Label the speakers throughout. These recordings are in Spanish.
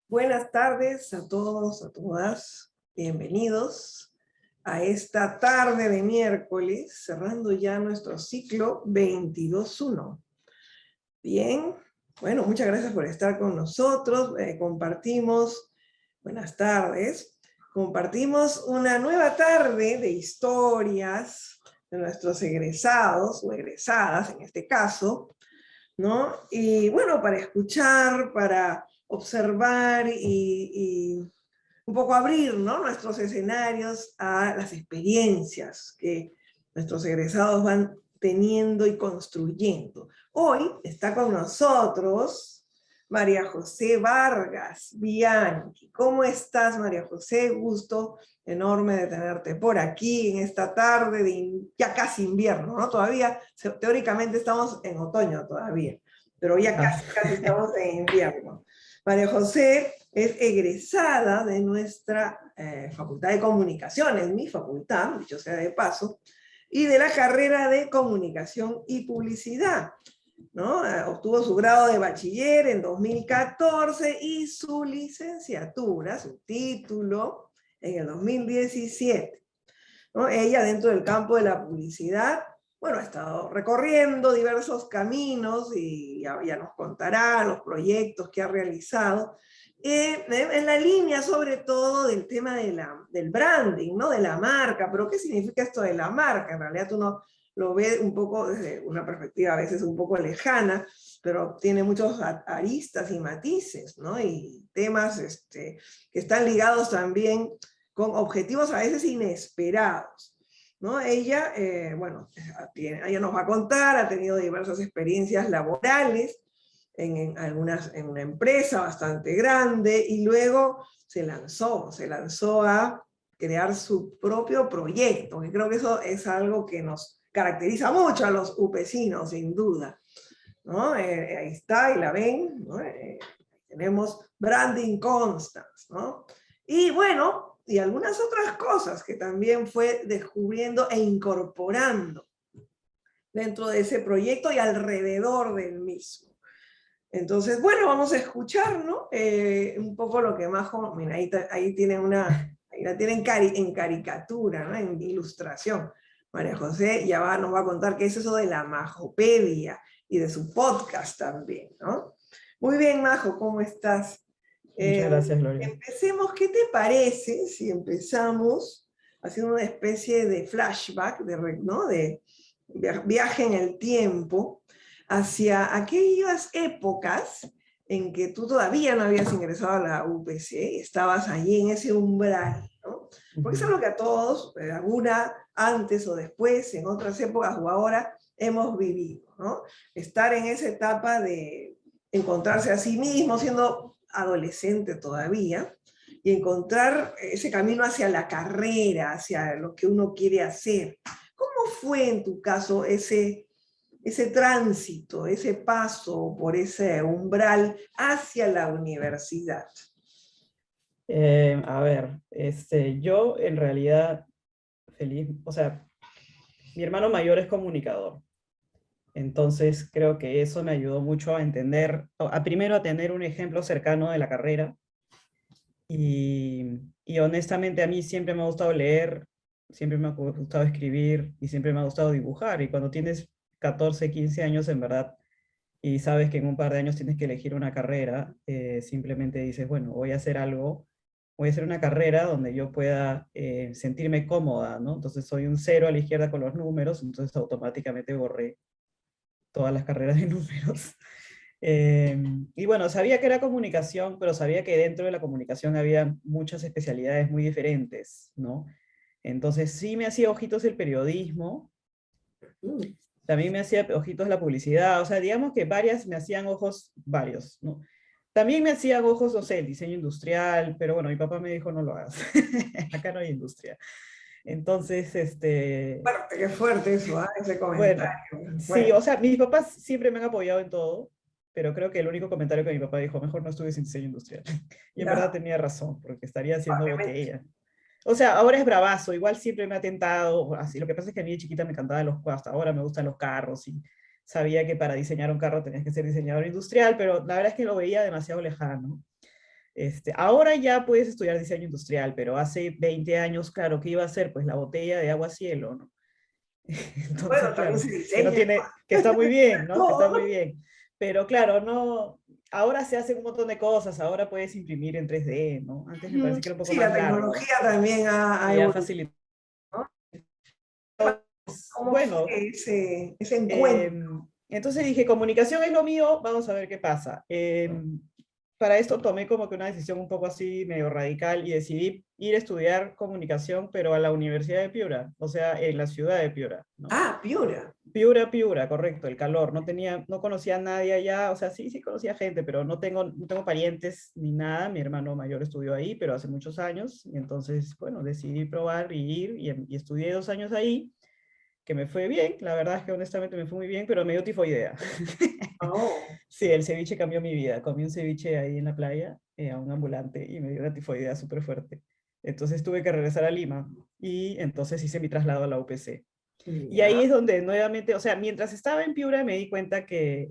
Speaker 1: Buenas tardes a todos, a todas. Bienvenidos a esta tarde de miércoles, cerrando ya nuestro ciclo 22.1. Bien, bueno, muchas gracias por estar con nosotros. Compartimos, buenas tardes, compartimos una nueva tarde de historias de nuestros egresados o egresadas, en este caso, ¿no? Y bueno, para escuchar, para observar y un poco abrir, ¿no?, nuestros escenarios a las experiencias que nuestros egresados van teniendo y construyendo. Hoy está con nosotros María José Vargas Bianchi. ¿Cómo estás, María José? Gusto enorme de tenerte por aquí en esta tarde de ya casi invierno, ¿no? Todavía, teóricamente estamos en otoño todavía, pero ya casi estamos en invierno. María José es egresada de nuestra Facultad de Comunicaciones, mi facultad, dicho sea de paso, y de la carrera de Comunicación y Publicidad, ¿no? Obtuvo su grado de bachiller en 2014 y su licenciatura, su título, en el 2017. ¿No? Ella, dentro del campo de la publicidad, bueno, ha estado recorriendo diversos caminos y ya nos contará los proyectos que ha realizado, en la línea sobre todo del tema del branding, ¿no?, de la marca. Pero ¿qué significa esto de la marca? En realidad uno lo ve un poco desde una perspectiva a veces un poco lejana, pero tiene muchos aristas y matices, ¿no?, y temas que están ligados también con objetivos a veces inesperados, ¿no? Ella, bueno, ella nos va a contar, ha tenido diversas experiencias laborales en una empresa bastante grande, y luego se lanzó a crear su propio proyecto, que creo que eso es algo que nos caracteriza mucho a los upecinos, sin duda, ¿no? Ahí está, y la ven, ¿no? Tenemos Branding Constance, ¿no? Y bueno, y algunas otras cosas que también fue descubriendo e incorporando dentro de ese proyecto y alrededor del mismo. Entonces, bueno, vamos a escuchar, ¿no?, un poco lo que Majo, mira, ahí tiene ahí la tienen en caricatura, ¿no?, en ilustración. María José ya nos va a contar qué es eso de la Majopedia y de su podcast también, ¿no? Muy bien, Majo, ¿cómo estás?
Speaker 2: Muchas gracias, Gloria.
Speaker 1: Empecemos. ¿Qué te parece si empezamos haciendo una especie de flashback, ¿no?, de viaje en el tiempo hacia aquellas épocas en que tú todavía no habías ingresado a la UPC, estabas allí en ese umbral, ¿no? Porque es algo que a todos, alguna antes o después, en otras épocas o ahora, hemos vivido, ¿no? Estar en esa etapa de encontrarse a sí mismo, siendo adolescente todavía, y encontrar ese camino hacia la carrera, hacia lo que uno quiere hacer. ¿Cómo fue en tu caso ese tránsito, ese paso por ese umbral hacia la universidad?
Speaker 2: A ver, yo en realidad feliz, o sea, mi hermano mayor es comunicador, entonces creo que eso me ayudó mucho a entender, primero a tener un ejemplo cercano de la carrera, y honestamente a mí siempre me ha gustado leer, siempre me ha gustado escribir y siempre me ha gustado dibujar, y cuando tienes 14, 15 años en verdad, y sabes que en un par de años tienes que elegir una carrera, simplemente dices, bueno, voy a hacer algo, voy a hacer una carrera donde yo pueda sentirme cómoda, ¿no? Entonces soy un cero a la izquierda con los números, entonces automáticamente borré todas las carreras de números. Y bueno, sabía que era comunicación, pero sabía que dentro de la comunicación había muchas especialidades muy diferentes, ¿no? Entonces sí me hacía ojitos el periodismo, también me hacía ojitos la publicidad, o sea, digamos que varias me hacían ojos varios, ¿no? También me hacían ojos, no sé, el diseño industrial, pero bueno, mi papá me dijo, no lo hagas, acá no hay industria. Entonces,
Speaker 1: Fuerte, qué fuerte eso, ¿eh? Ese
Speaker 2: bueno,
Speaker 1: comentario.
Speaker 2: sí,
Speaker 1: Bueno,
Speaker 2: o sea, mis papás siempre me han apoyado en todo, pero creo que el único comentario que mi papá dijo, mejor no estudies en diseño industrial. Y en verdad
Speaker 1: ya,
Speaker 2: tenía razón, porque estaría haciendo lo que
Speaker 1: probablemente.
Speaker 2: ella. O sea, ahora es bravazo, igual siempre me ha tentado, así, lo que pasa es que a mí de chiquita me encantaban hasta ahora me gustan los carros, y sabía que para diseñar un carro tenías que ser diseñador industrial, pero la verdad es que lo veía demasiado lejano. Ahora ya puedes estudiar diseño industrial, pero hace 20 años, claro, ¿qué iba a hacer? Pues la botella de agua cielo, ¿no? Entonces,
Speaker 1: Bueno, también
Speaker 2: claro,
Speaker 1: se
Speaker 2: que no
Speaker 1: diseña.
Speaker 2: tiene, que está muy bien, ¿no? Que está muy
Speaker 1: Todo.
Speaker 2: bien. Pero claro, no, ahora se hacen un montón de cosas, ahora puedes imprimir en 3D, ¿no? Antes me
Speaker 1: Ujú.
Speaker 2: parece que era un poco
Speaker 1: Sí, la
Speaker 2: más largo
Speaker 1: tecnología también ha
Speaker 2: y ha
Speaker 1: evolucionado,
Speaker 2: facilitado.
Speaker 1: ¿no? ¿Cómo fue
Speaker 2: Bueno,
Speaker 1: ese encuentro?
Speaker 2: entonces dije, comunicación es lo mío, vamos a ver qué pasa. Para esto tomé como que una decisión un poco así, medio radical, y decidí ir a estudiar comunicación, pero a la Universidad de Piura, o sea, en la ciudad de Piura, ¿no?
Speaker 1: Ah, Piura.
Speaker 2: Piura, Piura, correcto, el calor. No conocía a nadie allá, o sea, sí conocía gente, pero no tengo parientes ni nada. Mi hermano mayor estudió ahí, pero hace muchos años, y entonces, bueno, decidí probar y ir, y estudié 2 años ahí, que me fue bien, la verdad es que honestamente me fue muy bien, pero me dio tifoidea.
Speaker 1: Oh.
Speaker 2: Sí, el ceviche cambió mi vida. Comí un ceviche ahí en la playa, a un ambulante, y me dio una tifoidea súper fuerte. Entonces tuve que regresar a Lima, y entonces hice mi traslado a la UPC. Y
Speaker 1: Ya.
Speaker 2: ahí es donde nuevamente, o sea, mientras estaba en Piura me di cuenta que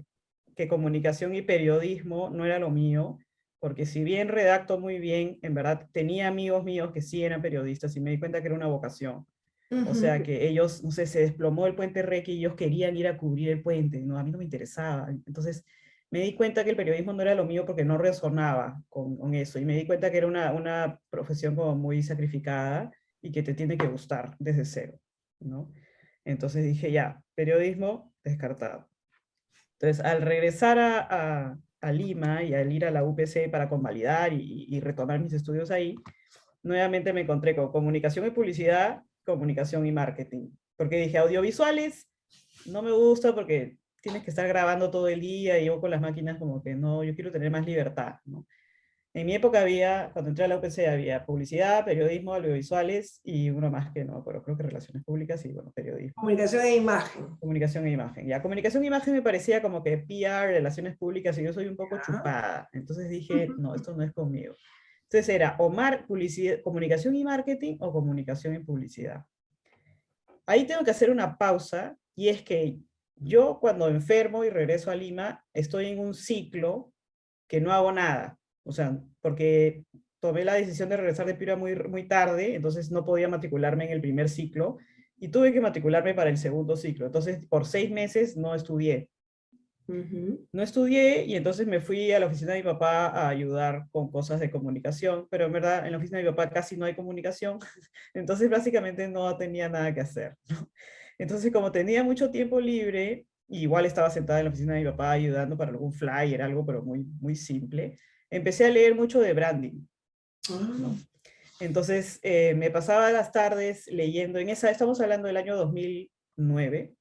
Speaker 2: comunicación y periodismo no era lo mío, porque si bien redacto muy bien, en verdad tenía amigos míos que sí eran periodistas y me di cuenta que era una vocación. O
Speaker 1: Ujú.
Speaker 2: sea, que ellos, no sé, se desplomó el puente Reque y ellos querían ir a cubrir el puente, ¿no? A mí no me interesaba. Entonces me di cuenta que el periodismo no era lo mío porque no resonaba con eso. Y me di cuenta que era una profesión como muy sacrificada y que te tiene que gustar desde cero, ¿no? Entonces dije, ya, periodismo descartado. Entonces, al regresar a Lima y al ir a la UPC para convalidar y retomar mis estudios ahí, nuevamente me encontré con comunicación y publicidad, comunicación y marketing. Porque dije, audiovisuales no me gusta porque tienes que estar grabando todo el día y yo con las máquinas como que no, yo quiero tener más libertad, ¿no? En mi época había, cuando entré a la UPC, había publicidad, periodismo, audiovisuales y uno más que no, pero creo que relaciones públicas y bueno, periodismo.
Speaker 1: Comunicación e imagen.
Speaker 2: Comunicación e imagen. Ya, comunicación e imagen me parecía como que PR, relaciones públicas, y yo soy un poco
Speaker 1: Ya.
Speaker 2: chupada. Entonces dije, no, esto no es conmigo. Entonces era o publicidad, comunicación y marketing o comunicación y publicidad. Ahí tengo que hacer una pausa, y es que yo cuando enfermo y regreso a Lima, estoy en un ciclo que no hago nada. O sea, porque tomé la decisión de regresar de Piura muy tarde, entonces no podía matricularme en el primer ciclo, y tuve que matricularme para el segundo ciclo. Entonces, por 6 meses no estudié.
Speaker 1: Ujú.
Speaker 2: No estudié y entonces me fui a la oficina de mi papá a ayudar con cosas de comunicación, pero en verdad en la oficina de mi papá casi no hay comunicación, entonces básicamente no tenía nada que hacer, ¿no? Entonces como tenía mucho tiempo libre, igual estaba sentada en la oficina de mi papá ayudando para algún flyer, algo pero muy simple, empecé a leer mucho de branding,
Speaker 1: Ah,
Speaker 2: ¿no? Entonces me pasaba las tardes leyendo, estamos hablando del año 2009.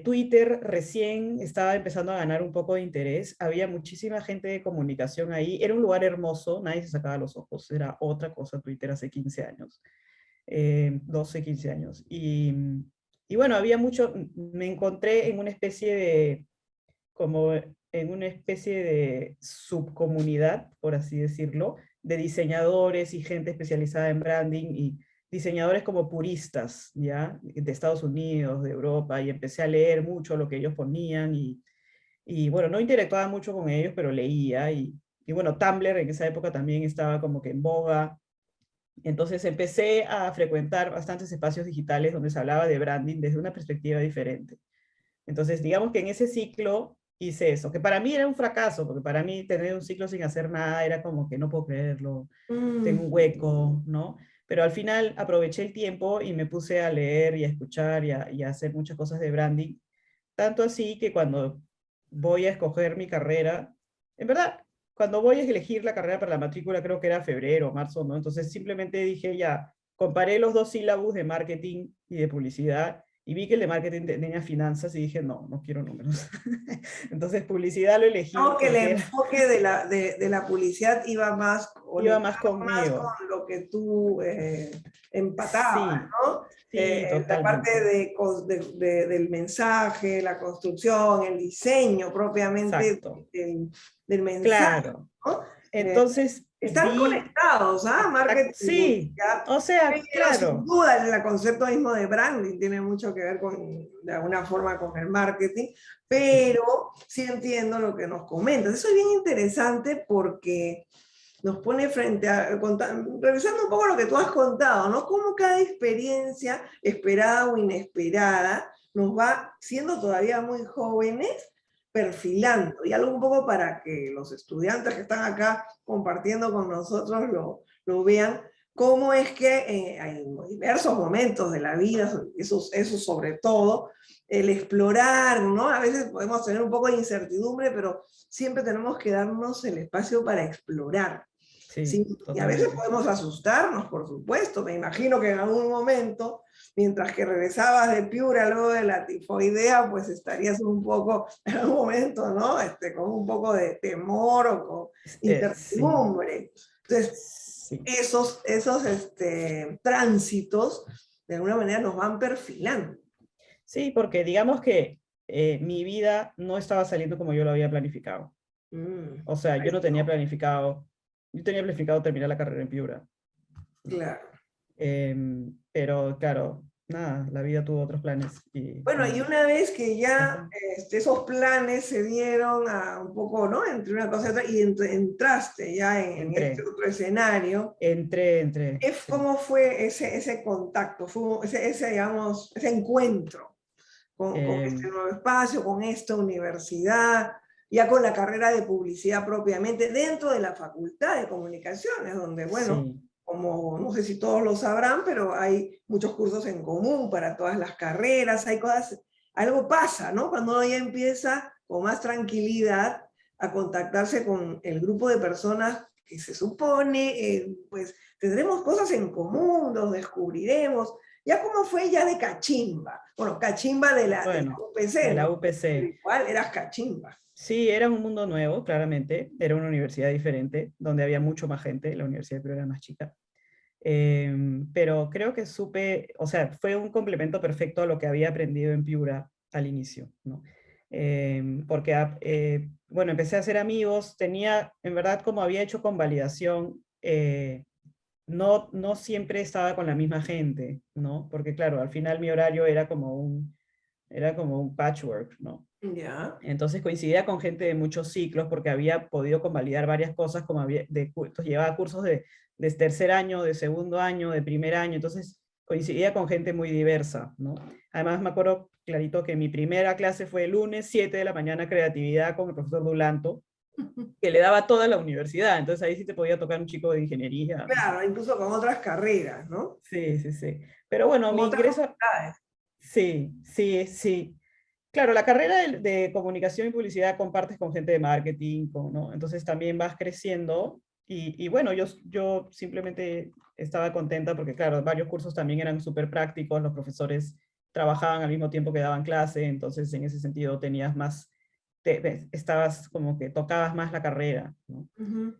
Speaker 2: Twitter recién estaba empezando a ganar un poco de interés, había muchísima gente de comunicación ahí, era un lugar hermoso, nadie se sacaba los ojos, era otra cosa Twitter hace 15 años, 12, 15 años. Y bueno, había mucho, me encontré en una especie de, como en una especie de subcomunidad, por así decirlo, de diseñadores y gente especializada en branding y diseñadores como puristas, ¿ya? De Estados Unidos, de Europa, y empecé a leer mucho lo que ellos ponían y bueno, no interactuaba mucho con ellos, pero leía y bueno, Tumblr en esa época también estaba como que en boga. Entonces empecé a frecuentar bastantes espacios digitales donde se hablaba de branding desde una perspectiva diferente. Entonces, digamos que en ese ciclo hice eso, que para mí era un fracaso, porque para mí tener un ciclo sin hacer nada era como que no puedo creerlo, tengo un
Speaker 1: mm.
Speaker 2: hueco, ¿no? Pero al final aproveché el tiempo y me puse a leer y a escuchar y a hacer muchas cosas de branding, tanto así que cuando voy a escoger mi carrera, en verdad, cuando voy a elegir la carrera para la matrícula, creo que era febrero, marzo, ¿no? Entonces simplemente dije ya, comparé los dos sílabos de marketing y de publicidad y vi que el de marketing tenía finanzas y dije, no, no quiero números. Entonces publicidad lo elegí
Speaker 1: Aunque el
Speaker 2: porque
Speaker 1: enfoque de la publicidad iba más
Speaker 2: iba más
Speaker 1: conectado más
Speaker 2: conmigo.
Speaker 1: con lo que tú empatabas,
Speaker 2: Sí,
Speaker 1: ¿no?
Speaker 2: sí,
Speaker 1: La parte
Speaker 2: totalmente.
Speaker 1: del mensaje, la construcción, el diseño propiamente
Speaker 2: Exacto.
Speaker 1: del mensaje,
Speaker 2: Claro.
Speaker 1: ¿no? Eh,
Speaker 2: Entonces
Speaker 1: Están
Speaker 2: vi,
Speaker 1: conectados, ¿ah? Marketing y
Speaker 2: sí,
Speaker 1: publicidad,
Speaker 2: o sea,
Speaker 1: pero sin
Speaker 2: claro,
Speaker 1: duda el concepto mismo de branding tiene mucho que ver con, de alguna forma, con el marketing,
Speaker 2: sí.
Speaker 1: pero sí entiendo lo que nos comentas. Eso es bien interesante porque nos pone frente a, revisando un poco lo que tú has contado, ¿no? Cómo cada experiencia, esperada o inesperada, nos va, siendo todavía muy jóvenes, perfilando. Y algo un poco para que los estudiantes que están acá compartiendo con nosotros lo vean, cómo es que en diversos momentos de la vida, eso sobre todo, el explorar, ¿no? A veces podemos tener un poco de incertidumbre, pero siempre tenemos que darnos el espacio para explorar.
Speaker 2: Sí,
Speaker 1: Sí, y a veces
Speaker 2: totalmente.
Speaker 1: podemos asustarnos, por supuesto. Me imagino que en algún momento, mientras que regresabas de Piura luego de la tifoidea, pues estarías un poco, en algún momento, ¿no? Con un poco de temor o con
Speaker 2: Sí,
Speaker 1: incertidumbre. Entonces,
Speaker 2: sí.
Speaker 1: esos tránsitos, de alguna manera, nos van perfilando.
Speaker 2: Sí, porque digamos que mi vida no estaba saliendo como yo lo había planificado.
Speaker 1: Mm,
Speaker 2: O sea,
Speaker 1: ahí no,
Speaker 2: yo tenía planificado terminar la carrera en Piura, ¿no?
Speaker 1: claro.
Speaker 2: Pero claro, nada, la vida tuvo otros planes
Speaker 1: Bueno, y
Speaker 2: y
Speaker 1: una vez que
Speaker 2: ya
Speaker 1: ya
Speaker 2: está.
Speaker 1: esos planes se dieron a un poco, ¿no? Entre una cosa y otra, y entraste ya en este
Speaker 2: Entré,
Speaker 1: otro escenario,
Speaker 2: sí.
Speaker 1: ¿cómo fue ese contacto, fue digamos, ese encuentro con este
Speaker 2: Em,
Speaker 1: nuevo espacio, con esta universidad, ya con la carrera de publicidad propiamente, dentro de la Facultad de Comunicaciones, donde, bueno,
Speaker 2: sí,
Speaker 1: como no sé si todos lo sabrán, pero hay muchos cursos en común para todas las carreras, hay cosas, algo pasa, ¿no? Cuando uno ya empieza con más tranquilidad a contactarse con el grupo de personas que se supone, pues tendremos cosas en común, los descubriremos. Ya como fue ya de cachimba, bueno, cachimba de la
Speaker 2: bueno, de
Speaker 1: UPC,
Speaker 2: la
Speaker 1: ¿no? Pero
Speaker 2: UPC.
Speaker 1: igual eras cachimba.
Speaker 2: Sí, era un mundo nuevo, claramente. Era una universidad diferente, donde había mucho más gente. La universidad de Piura era más chica. Pero creo que supe, o sea, fue un complemento perfecto a lo que había aprendido en Piura al inicio, ¿no? Porque, bueno, empecé a hacer amigos, tenía, en verdad, como había hecho convalidación, no siempre estaba con la misma gente, ¿no? Porque, claro, al final mi horario era como un patchwork, ¿no?
Speaker 1: Ya.
Speaker 2: Entonces coincidía con gente de muchos ciclos porque había podido convalidar varias cosas, como llevaba cursos de tercer año, de segundo año, de primer año, entonces coincidía con gente muy diversa, ¿no? Además me acuerdo clarito que mi primera clase fue el lunes 7 de la mañana, creatividad con el profesor Dulanto, que le daba toda la universidad, entonces ahí sí te podía tocar un chico de ingeniería, no sé.
Speaker 1: Claro, incluso con otras carreras, ¿no?
Speaker 2: Sí, sí, sí. Pero bueno,
Speaker 1: Con
Speaker 2: mi
Speaker 1: otras
Speaker 2: ingreso,
Speaker 1: facultades.
Speaker 2: sí, sí, sí. Claro, la carrera de comunicación y publicidad compartes con gente de marketing, ¿no? Entonces también vas creciendo y bueno, yo simplemente estaba contenta porque, claro, varios cursos también eran súper prácticos, los profesores trabajaban al mismo tiempo que daban clase, entonces en ese sentido tenías más, estabas como que tocabas más la carrera, ¿no?
Speaker 1: Ujú.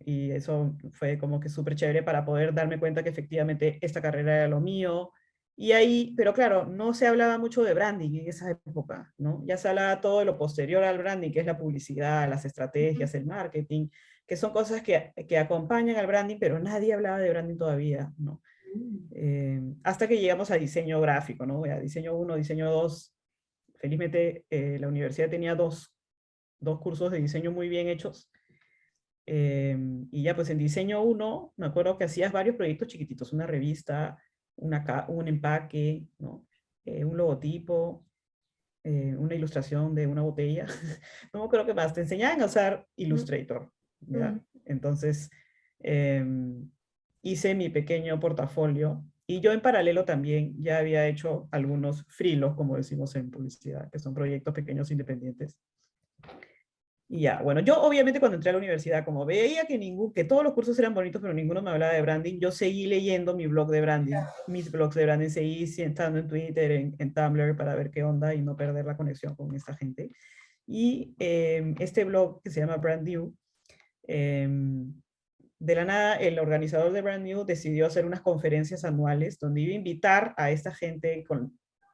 Speaker 2: Y eso fue como que súper chévere para poder darme cuenta que efectivamente esta carrera era lo mío. Y ahí, pero claro, no se hablaba mucho de branding en esa época, ¿no? Ya se hablaba todo de lo posterior al branding, que es la publicidad, las estrategias, el marketing, que son cosas que acompañan al branding, pero nadie hablaba de branding todavía, ¿no?
Speaker 1: Mm.
Speaker 2: Hasta que llegamos a diseño gráfico, ¿no? A diseño 1, diseño 2. Felizmente la universidad tenía dos cursos de diseño muy bien hechos. Y ya pues en diseño uno me acuerdo que hacías varios proyectos chiquititos, una revista, un empaque, ¿no? Un logotipo, una ilustración de una botella. No me acuerdo qué más. Te enseñaban a usar
Speaker 1: Ujú.
Speaker 2: Illustrator,
Speaker 1: Ujú.
Speaker 2: ¿ya? Entonces hice mi pequeño portafolio y yo en paralelo también ya había hecho algunos frilos, como decimos en publicidad, que son proyectos pequeños independientes. Y ya, bueno, yo obviamente cuando entré a la universidad, como veía que todos los cursos eran bonitos, pero ninguno me hablaba de branding, yo seguí leyendo mi blog de branding, mis blogs de branding, seguí estando en Twitter, en Tumblr para ver qué onda y no perder la conexión con esta gente. Y este blog que se llama Brand New, eh, de la nada el organizador de Brand New decidió hacer unas conferencias anuales donde iba a invitar a esta gente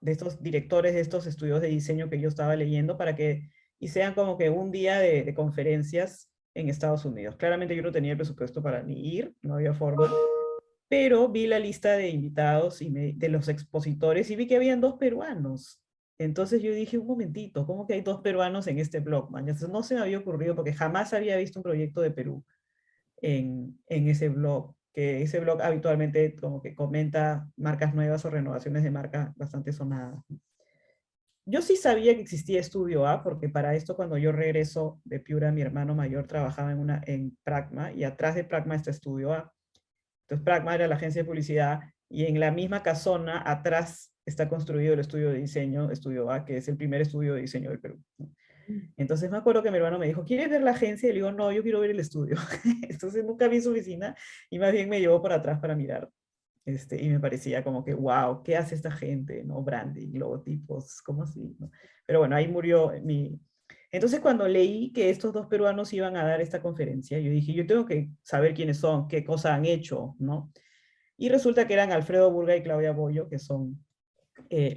Speaker 2: de estos directores de estos estudios de diseño que yo estaba leyendo para que y sean como que un día de conferencias en Estados Unidos. Claramente yo no tenía el presupuesto para ni ir, no había forma, pero vi la lista de invitados de los expositores y vi que habían dos peruanos. Entonces yo dije, un momentito, ¿cómo que hay dos peruanos en este blog, man? Entonces, no se me había ocurrido porque jamás había visto un proyecto de Perú. en ese blog, que ese blog habitualmente como que comenta marcas nuevas o renovaciones de marcas bastante sonadas. Yo sí sabía que existía Estudio A, porque para esto cuando yo regreso de Piura, mi hermano mayor trabajaba en Pragma, y atrás de Pragma está Estudio A. Entonces Pragma era la agencia de publicidad, y en la misma casona, atrás, está construido el estudio de diseño, Estudio A, que es el primer estudio de diseño del Perú, ¿no? Entonces me acuerdo que mi hermano me dijo, ¿quieres ver la agencia? Y le digo, no, yo quiero ver el estudio. Entonces nunca vi su oficina, y más bien me llevó por atrás para mirar. Y me parecía como que, wow, ¿qué hace esta gente? ¿No? Branding, logotipos, ¿cómo así? ¿No? Pero bueno, ahí murió mi... Entonces cuando leí que estos dos peruanos iban a dar esta conferencia, yo dije, yo tengo que saber quiénes son, qué cosa han hecho, ¿no? Y resulta que eran Alfredo Burga y Claudia Bollo, que son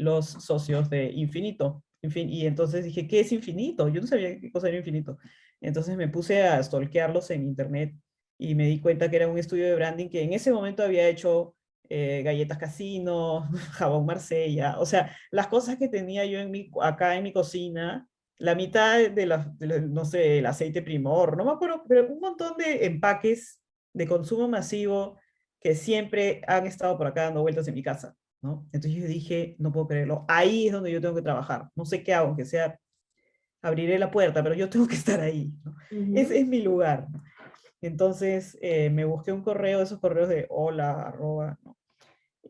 Speaker 2: los socios de Infinito. En fin, y entonces dije, ¿qué es Infinito? Yo no sabía qué cosa era Infinito. Entonces me puse a stalkearlos en internet y me di cuenta que era un estudio de branding que en ese momento había hecho galletas Casino, jabón Marsella, o sea, las cosas que tenía yo acá en mi cocina, la mitad no sé, el aceite Primor, no me acuerdo, pero un montón de empaques de consumo masivo que siempre han estado por acá dando vueltas en mi casa, ¿no? Entonces yo dije, no puedo creerlo, ahí es donde yo tengo que trabajar, no sé qué hago, aunque sea abriré la puerta, pero yo tengo que estar ahí, ¿no? Ese es mi lugar, ¿no? Entonces me busqué un correo, esos correos de hola, arroba, ¿no?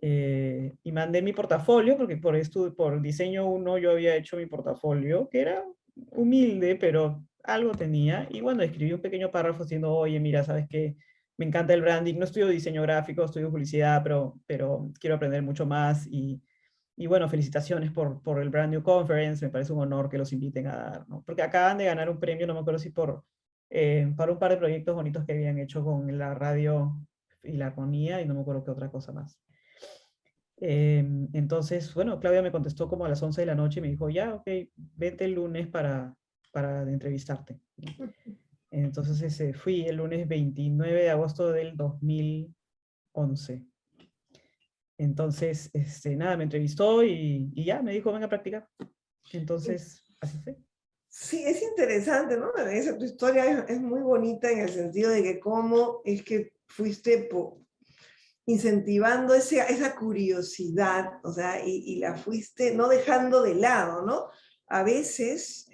Speaker 2: Y mandé mi portafolio, porque por diseño uno yo había hecho mi portafolio, que era humilde, pero algo tenía. Y bueno, escribí un pequeño párrafo diciendo, oye, mira, ¿sabes qué? Me encanta el branding, no estudio diseño gráfico, estudio publicidad, pero quiero aprender mucho más. Y bueno, felicitaciones por el Brand New Conference, me parece un honor que los inviten a dar, ¿no? Porque acaban de ganar un premio, no me acuerdo si para un par de proyectos bonitos que habían hecho con la radio y la armonía, y no me acuerdo qué otra cosa más. Entonces, bueno, Claudia me contestó como a las 11 de la noche y me dijo, ya, ok, vete el lunes para entrevistarte. Entonces fui el lunes 29 de agosto del 2011. Entonces, nada, me entrevistó y ya, me dijo, venga a practicar. Entonces, así fue.
Speaker 1: Sí, es interesante, ¿no? Tu historia es muy bonita en el sentido de que cómo es que fuiste incentivando esa curiosidad, o sea, y la fuiste no dejando de lado, ¿no? A veces,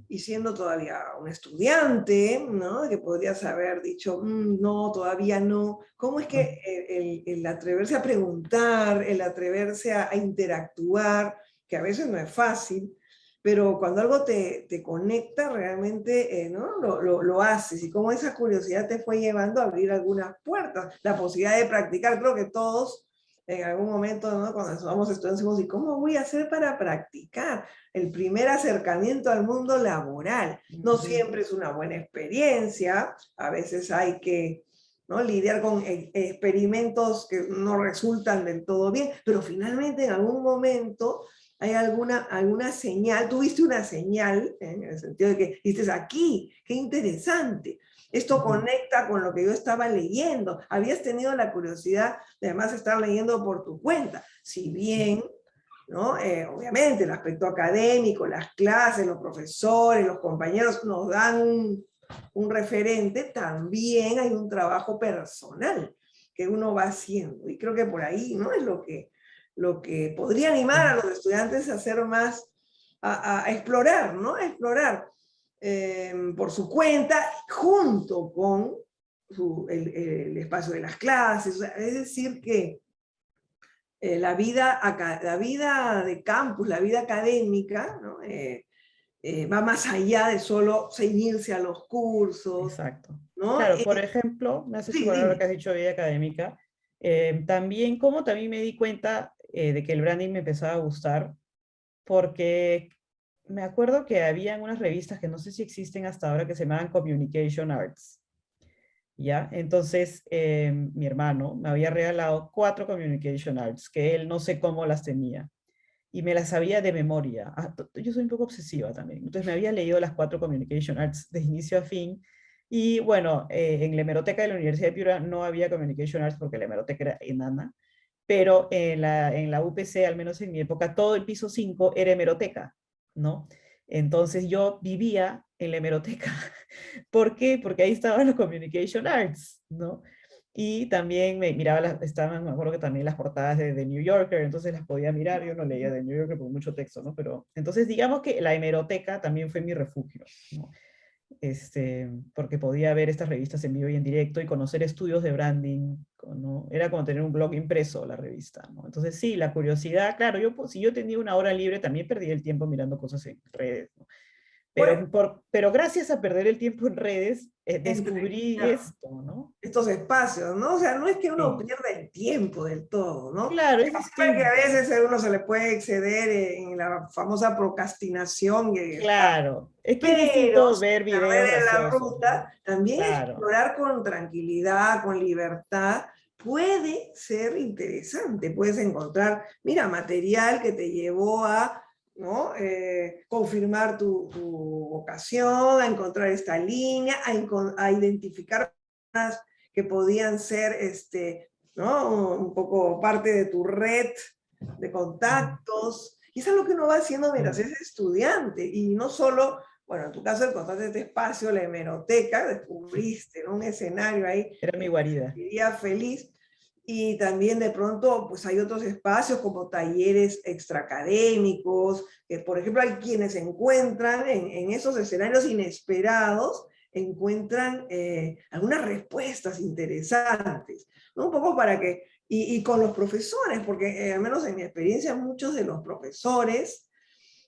Speaker 1: y siendo todavía un estudiante, ¿no? Que podrías haber dicho, no, todavía no. ¿Cómo es que el atreverse a preguntar, el atreverse a interactuar, que a veces no es fácil, pero cuando algo te conecta realmente, ¿no? Lo haces, y cómo esa curiosidad te fue llevando a abrir algunas puertas, la posibilidad de practicar, creo que todos en algún momento, ¿no? Cuando somos estudiantes, decimos, ¿y cómo voy a hacer para practicar? El primer acercamiento al mundo laboral. No siempre es una buena experiencia, a veces hay que, ¿no? lidiar con experimentos que no resultan del todo bien, pero finalmente en algún momento hay alguna señal, tuviste una señal, en el sentido de que dices, aquí, qué interesante, esto conecta con lo que yo estaba leyendo, habías tenido la curiosidad de además estar leyendo por tu cuenta, si bien, ¿no? Obviamente el aspecto académico, las clases, los profesores, los compañeros nos dan un referente, también hay un trabajo personal que uno va haciendo, y creo que por ahí, ¿no? Es lo que podría animar a los estudiantes a hacer más, a explorar, ¿no? A explorar por su cuenta, junto con el espacio de las clases. O sea, es decir que la vida de campus, la vida académica, ¿no? Va más allá de solo ceñirse a los cursos,
Speaker 2: Exacto.
Speaker 1: ¿no?
Speaker 2: Claro, por ejemplo, me has hecho
Speaker 1: Sí,
Speaker 2: acordar lo
Speaker 1: dime.
Speaker 2: que has dicho de vida académica. También me di cuenta de que el branding me empezaba a gustar, porque me acuerdo que habían unas revistas que no sé si existen hasta ahora que se llamaban Communication Arts. ¿Ya? Entonces, mi hermano me había regalado 4 Communication Arts, que él no sé cómo las tenía, y me las sabía de memoria. Yo soy un poco obsesiva también, entonces me había leído las 4 Communication Arts de inicio a fin, y bueno, en la hemeroteca de la Universidad de Piura no había Communication Arts porque la hemeroteca era enana, pero en la UPC, al menos en mi época, todo el piso 5 era hemeroteca, ¿no? Entonces yo vivía en la hemeroteca. ¿Por qué? Porque ahí estaban los Communication Arts, ¿no? Y también me miraba, estaban, me acuerdo que también las portadas de New Yorker, entonces las podía mirar, yo no leía de New Yorker por mucho texto, ¿no? Pero entonces digamos que la hemeroteca también fue mi refugio, ¿no? Porque podía ver estas revistas en vivo y en directo y conocer estudios de branding, ¿no? Era como tener un blog impreso la revista, ¿no? Entonces sí, la curiosidad, claro, yo, si yo tenía una hora libre también perdía el tiempo mirando cosas en redes, ¿no?
Speaker 1: Bueno,
Speaker 2: Pero gracias a perder el tiempo en redes,
Speaker 1: entre
Speaker 2: descubrí esto, ¿no?
Speaker 1: estos espacios, ¿no? O sea, no es que uno
Speaker 2: Sí,
Speaker 1: pierda el tiempo del todo, ¿no?
Speaker 2: claro, es
Speaker 1: Sabe que a
Speaker 2: distinto.
Speaker 1: veces a uno se le puede exceder en la famosa procrastinación que está,
Speaker 2: Claro, es que es
Speaker 1: pero
Speaker 2: distinto
Speaker 1: sin
Speaker 2: ver
Speaker 1: perder
Speaker 2: videos
Speaker 1: en la
Speaker 2: graciosos, ¿no?
Speaker 1: ruta, también
Speaker 2: Claro,
Speaker 1: explorar con tranquilidad, con libertad, puede ser interesante. Puedes encontrar, mira, material que te llevó a, ¿no? Confirmar tu vocación, a encontrar esta línea, a identificar que podían ser, ¿no? Un poco parte de tu red de
Speaker 2: ujú,
Speaker 1: contactos. Y es algo que uno va haciendo mientras
Speaker 2: claro,
Speaker 1: es estudiante. Y no solo, bueno, en tu caso encontraste este espacio, la hemeroteca, descubriste, ¿no? Un escenario ahí
Speaker 2: era mi
Speaker 1: en que
Speaker 2: guarida.
Speaker 1: se sentiría feliz. Y también de pronto, pues hay otros espacios como talleres extraacadémicos, que por ejemplo hay quienes se encuentran en esos escenarios inesperados, encuentran algunas respuestas interesantes, ¿no? Un poco para que, y con los profesores, porque al menos en mi experiencia muchos de los profesores,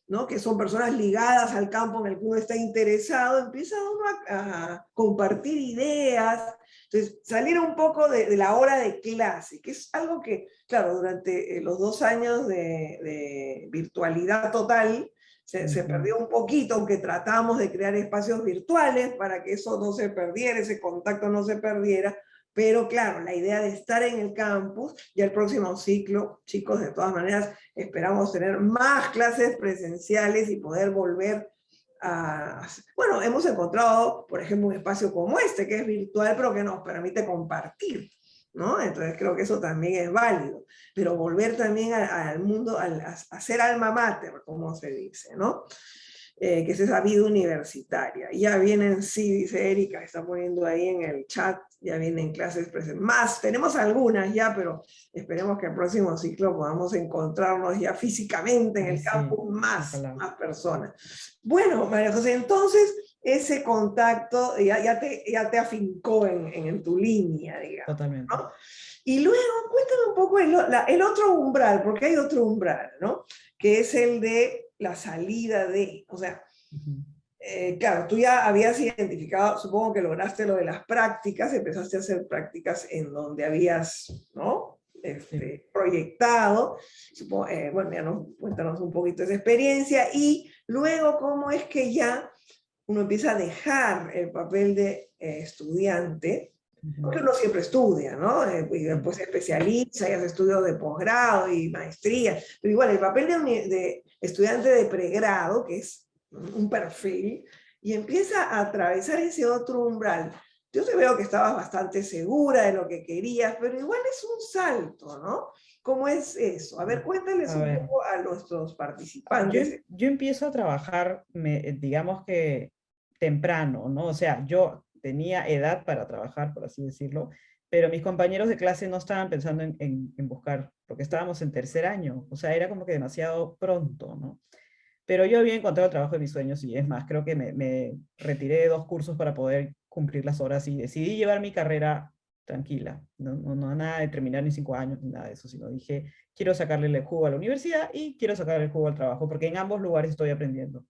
Speaker 1: ¿no? Que son personas ligadas al campo en el que uno está interesado, empieza uno a compartir ideas, entonces salir un poco de la hora de clase, que es algo que, claro, durante los 2 años de virtualidad total, se
Speaker 2: Ujú,
Speaker 1: perdió un poquito, aunque tratamos de crear espacios virtuales para que eso no se perdiera, ese contacto no se perdiera, pero claro, la idea de estar en el campus, ya el próximo ciclo, chicos, de todas maneras, esperamos tener más clases presenciales y poder volver a... Bueno, hemos encontrado, por ejemplo, un espacio como este, que es virtual, pero que nos permite compartir, ¿no? Entonces creo que eso también es válido, pero volver también al mundo, a ser alma mater, como se dice, ¿no? Que es esa vida universitaria. Ya vienen, sí, dice Erika, está poniendo ahí en el chat, ya vienen clases presentes. Más, tenemos algunas ya, pero esperemos que el próximo ciclo podamos encontrarnos ya físicamente en
Speaker 2: ay,
Speaker 1: el
Speaker 2: sí,
Speaker 1: campus más,
Speaker 2: ojalá,
Speaker 1: más personas. Bueno, María José, entonces ese contacto ya te afincó en tu línea, digamos,
Speaker 2: totalmente.
Speaker 1: ¿no? Y luego, cuéntame un poco el otro umbral, porque hay otro umbral, ¿no? Que es el de la salida de, o sea,
Speaker 2: Ujú,
Speaker 1: claro, tú ya habías identificado, supongo que lograste lo de las prácticas, empezaste a hacer prácticas en donde habías, ¿no?
Speaker 2: sí.
Speaker 1: Proyectado. Supongo, bueno, ya cuéntanos un poquito esa experiencia y luego cómo es que ya uno empieza a dejar el papel de estudiante,
Speaker 2: Ujú,
Speaker 1: porque uno siempre estudia, ¿no? Y
Speaker 2: sí.
Speaker 1: después se especializa y hace estudios de posgrado y maestría, pero igual el papel de estudiante de pregrado, que es un perfil, y empieza a atravesar ese otro umbral. Yo te veo que estabas bastante segura de lo que querías, pero igual es un salto, ¿no? ¿Cómo es eso? A ver, cuéntales
Speaker 2: A
Speaker 1: un
Speaker 2: ver,
Speaker 1: poco a nuestros participantes.
Speaker 2: yo empiezo a trabajar, digamos que temprano, ¿no? O sea, yo tenía edad para trabajar, por así decirlo, pero mis compañeros de clase no estaban pensando en buscar, porque estábamos en tercer año, o sea, era como que demasiado pronto, ¿no? Pero yo había encontrado el trabajo de mis sueños y es más, creo que me retiré de 2 cursos para poder cumplir las horas y decidí llevar mi carrera tranquila. No nada de terminar en 5 años ni nada de eso, sino dije, quiero sacarle el jugo a la universidad y quiero sacarle el jugo al trabajo, porque en ambos lugares estoy aprendiendo.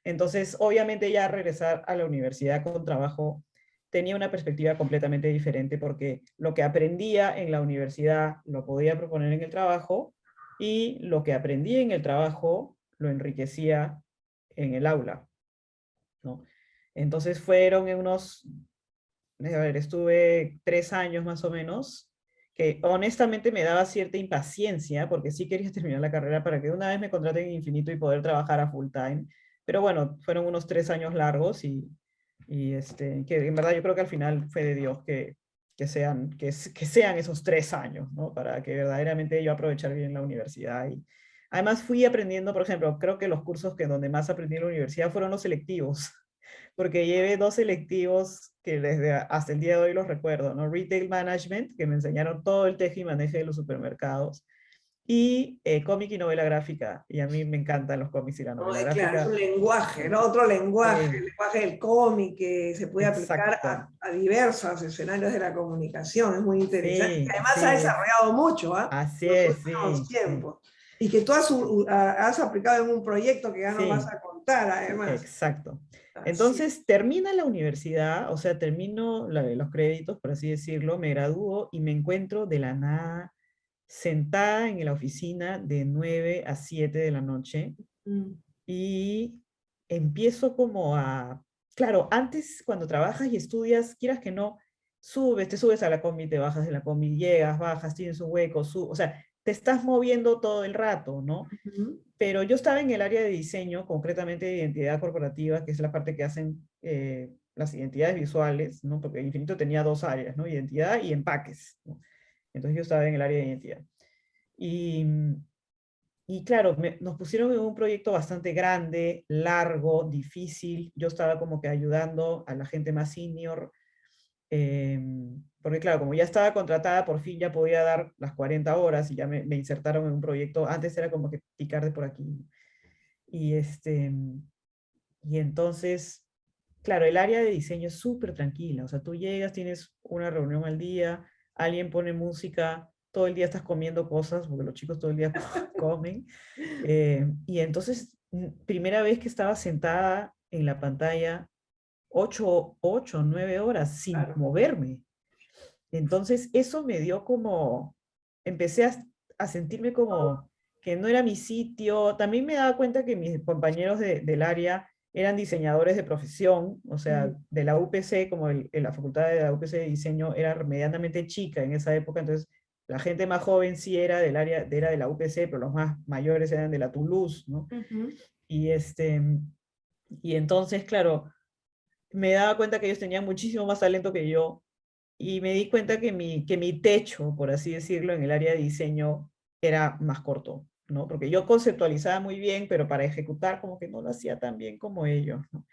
Speaker 2: Entonces, obviamente ya regresar a la universidad con trabajo tenía una perspectiva completamente diferente porque lo que aprendía en la universidad lo podía proponer en el trabajo y lo que aprendí en el trabajo lo enriquecía en el aula, ¿no? Entonces fueron en unos, a ver, estuve 3 años más o menos, que honestamente me daba cierta impaciencia, porque sí quería terminar la carrera para que una vez me contraten en Infinito y poder trabajar a full time. Pero bueno, fueron unos 3 años largos y que en verdad yo creo que al final fue de Dios que sean esos 3 años, ¿no? Para que verdaderamente yo aprovechar bien la universidad. Y además fui aprendiendo, por ejemplo, creo que los cursos que donde más aprendí en la universidad fueron los selectivos. porque llevé dos selectivos que desde hasta el día de hoy los recuerdo, ¿no? Retail Management, que me enseñaron todo el teje y maneje de los supermercados, y cómic y novela gráfica, y a mí me encantan los cómics y la
Speaker 1: ¿No?
Speaker 2: novela
Speaker 1: Claro, es un
Speaker 2: gráfica.
Speaker 1: lenguaje, ¿no? Otro lenguaje, el
Speaker 2: Sí,
Speaker 1: lenguaje del cómic que se puede aplicar
Speaker 2: exacto.
Speaker 1: a diversos escenarios de la comunicación, es muy interesante. Y
Speaker 2: Sí,
Speaker 1: además se ha
Speaker 2: sí,
Speaker 1: desarrollado mucho, ¿ah?
Speaker 2: así
Speaker 1: En los
Speaker 2: es,
Speaker 1: últimos
Speaker 2: sí, sí,
Speaker 1: tiempos. Y que tú has aplicado en un proyecto que ya nos vas
Speaker 2: sí,
Speaker 1: a contar, además.
Speaker 2: exacto.
Speaker 1: Así.
Speaker 2: Entonces termina la universidad, o sea, termino los créditos, por así decirlo, me gradúo y me encuentro de la nada sentada en la oficina de 9 a 7 de la noche
Speaker 1: Mm,
Speaker 2: y empiezo como a, claro, antes cuando trabajas y estudias, quieras que no, te subes a la combi, te bajas de la combi, llegas, bajas, tienes un hueco, o sea, te estás moviendo todo el rato, ¿no?
Speaker 1: ujú,
Speaker 2: Pero yo estaba en el área de diseño, concretamente de identidad corporativa, que es la parte que hacen las identidades visuales, ¿no? Porque Infinito tenía dos áreas, ¿no? Identidad y empaques, ¿no? Entonces yo estaba en el área de identidad. Y, y claro, nos pusieron en un proyecto bastante grande, largo, difícil. Yo estaba como que ayudando a la gente más senior, porque claro, como ya estaba contratada, por fin ya podía dar las 40 horas y ya me insertaron en un proyecto. Antes era como que picar de por aquí. Y, y entonces, claro, el área de diseño es súper tranquila. O sea, tú llegas, tienes una reunión al día, alguien pone música, todo el día estás comiendo cosas, porque los chicos todo el día comen. Y entonces, primera vez que estaba sentada en la pantalla 8, 9 horas sin
Speaker 1: claro.
Speaker 2: moverme. Entonces, eso me dio como, empecé a sentirme como que no era mi sitio. También me daba cuenta que mis compañeros del área eran diseñadores de profesión, o sea,
Speaker 1: Mm,
Speaker 2: de la UPC, como en la facultad de la UPC de diseño era medianamente chica en esa época, entonces la gente más joven sí era del área, era de la UPC, pero los más mayores eran de la Toulouse, ¿no?
Speaker 1: ujú.
Speaker 2: Y, y entonces, claro, me daba cuenta que ellos tenían muchísimo más talento que yo y me di cuenta que mi techo, por así decirlo, en el área de diseño era más corto, ¿no? Porque yo conceptualizaba muy bien, pero para ejecutar como que no lo hacía tan bien como ellos, ¿no?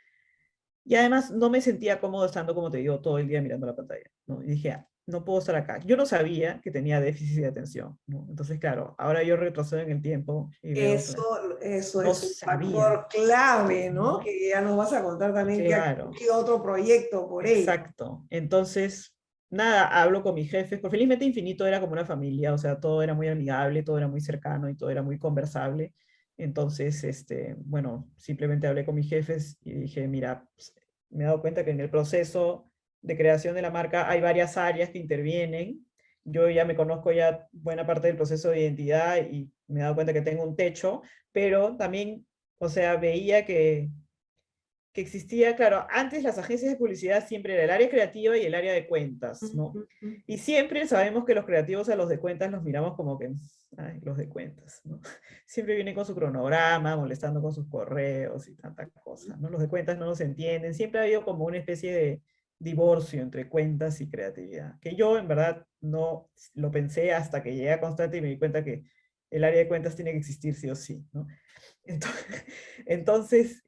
Speaker 2: Y además no me sentía cómodo estando, como te digo, todo el día mirando la pantalla, ¿no? Y dije, "Ah, no puedo estar acá". Yo no sabía que tenía déficit de atención, ¿no? Entonces, claro, ahora yo retrocedo en el tiempo y veo, claro,
Speaker 1: Eso
Speaker 2: no
Speaker 1: es un
Speaker 2: sabía,
Speaker 1: factor clave, ¿no?
Speaker 2: ¿no?
Speaker 1: Que ya nos vas a contar también que ha
Speaker 2: Claro.
Speaker 1: ocurrido otro proyecto por ello.
Speaker 2: Exacto. Entonces, nada, hablo con mis jefes, porque felizmente Infinito era como una familia, o sea, todo era muy amigable, todo era muy cercano y todo era muy conversable. Entonces, bueno, simplemente hablé con mis jefes y dije, mira, pues, me he dado cuenta que en el proceso de creación de la marca hay varias áreas que intervienen. Yo ya me conozco ya buena parte del proceso de identidad y me he dado cuenta que tengo un techo, pero también, o sea, veía que existía, claro, antes las agencias de publicidad siempre era el área creativa y el área de cuentas, ¿no?
Speaker 1: Ujú, ujú.
Speaker 2: Y siempre sabemos que los creativos a los de cuentas los miramos como que, ay, los de cuentas, ¿no? Siempre vienen con su cronograma, molestando con sus correos y tanta cosa, ¿no? Los de cuentas no nos entienden, siempre ha habido como una especie de divorcio entre cuentas y creatividad, que yo en verdad no lo pensé hasta que llegué a Constante y me di cuenta que el área de cuentas tiene que existir sí o sí, ¿no? Entonces, entonces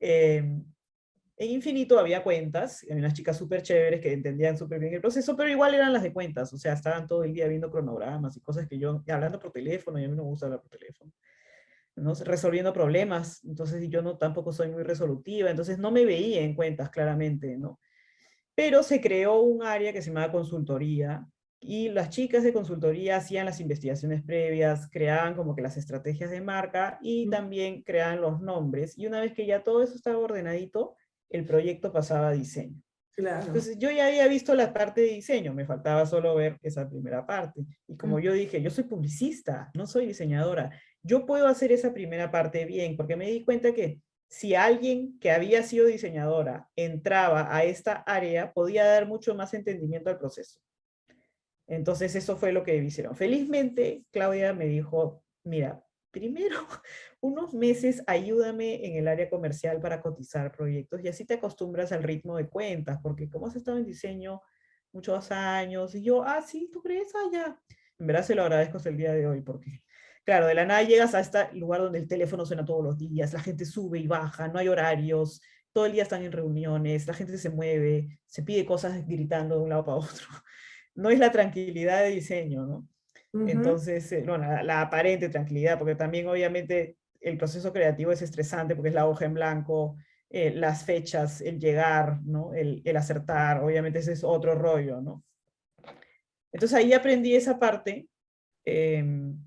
Speaker 2: en Infinito había cuentas, había unas chicas súper chéveres que entendían súper bien el proceso, pero igual eran las de cuentas, o sea, estaban todo el día viendo cronogramas y cosas que yo, y hablando por teléfono, y a mí no me gusta hablar por teléfono, ¿no? Resolviendo problemas, entonces yo no tampoco soy muy resolutiva, entonces no me veía en cuentas claramente, ¿no? Pero se creó un área que se llamaba consultoría, y las chicas de consultoría hacían las investigaciones previas, creaban como que las estrategias de marca y también creaban los nombres. Y una vez que ya todo eso estaba ordenadito, el proyecto pasaba a diseño.
Speaker 1: Claro.
Speaker 2: Entonces yo ya había visto la parte de diseño, me faltaba solo ver esa primera parte. Y como yo dije, yo soy publicista, no soy diseñadora. Yo puedo hacer esa primera parte bien, porque me di cuenta que si alguien que había sido diseñadora entraba a esta área, podía dar mucho más entendimiento al proceso. Entonces eso fue lo que hicieron. Felizmente, Claudia me dijo, mira, primero unos meses ayúdame en el área comercial para cotizar proyectos y así te acostumbras al ritmo de cuentas, porque como has estado en diseño muchos años, y yo, ah, sí, ¿tú crees? Ah, ya. En verdad se lo agradezco hasta el día de hoy, porque, claro, de la nada llegas a este lugar donde el teléfono suena todos los días, la gente sube y baja, no hay horarios, todo el día están en reuniones, la gente se mueve, se pide cosas gritando de un lado para otro. No es la tranquilidad de diseño, ¿no?
Speaker 1: Ujú.
Speaker 2: Entonces, no, la aparente tranquilidad, porque también obviamente el proceso creativo es estresante porque es la hoja en blanco, las fechas, el llegar, ¿no? El acertar, obviamente ese es otro rollo, ¿no? Entonces ahí aprendí esa parte. em,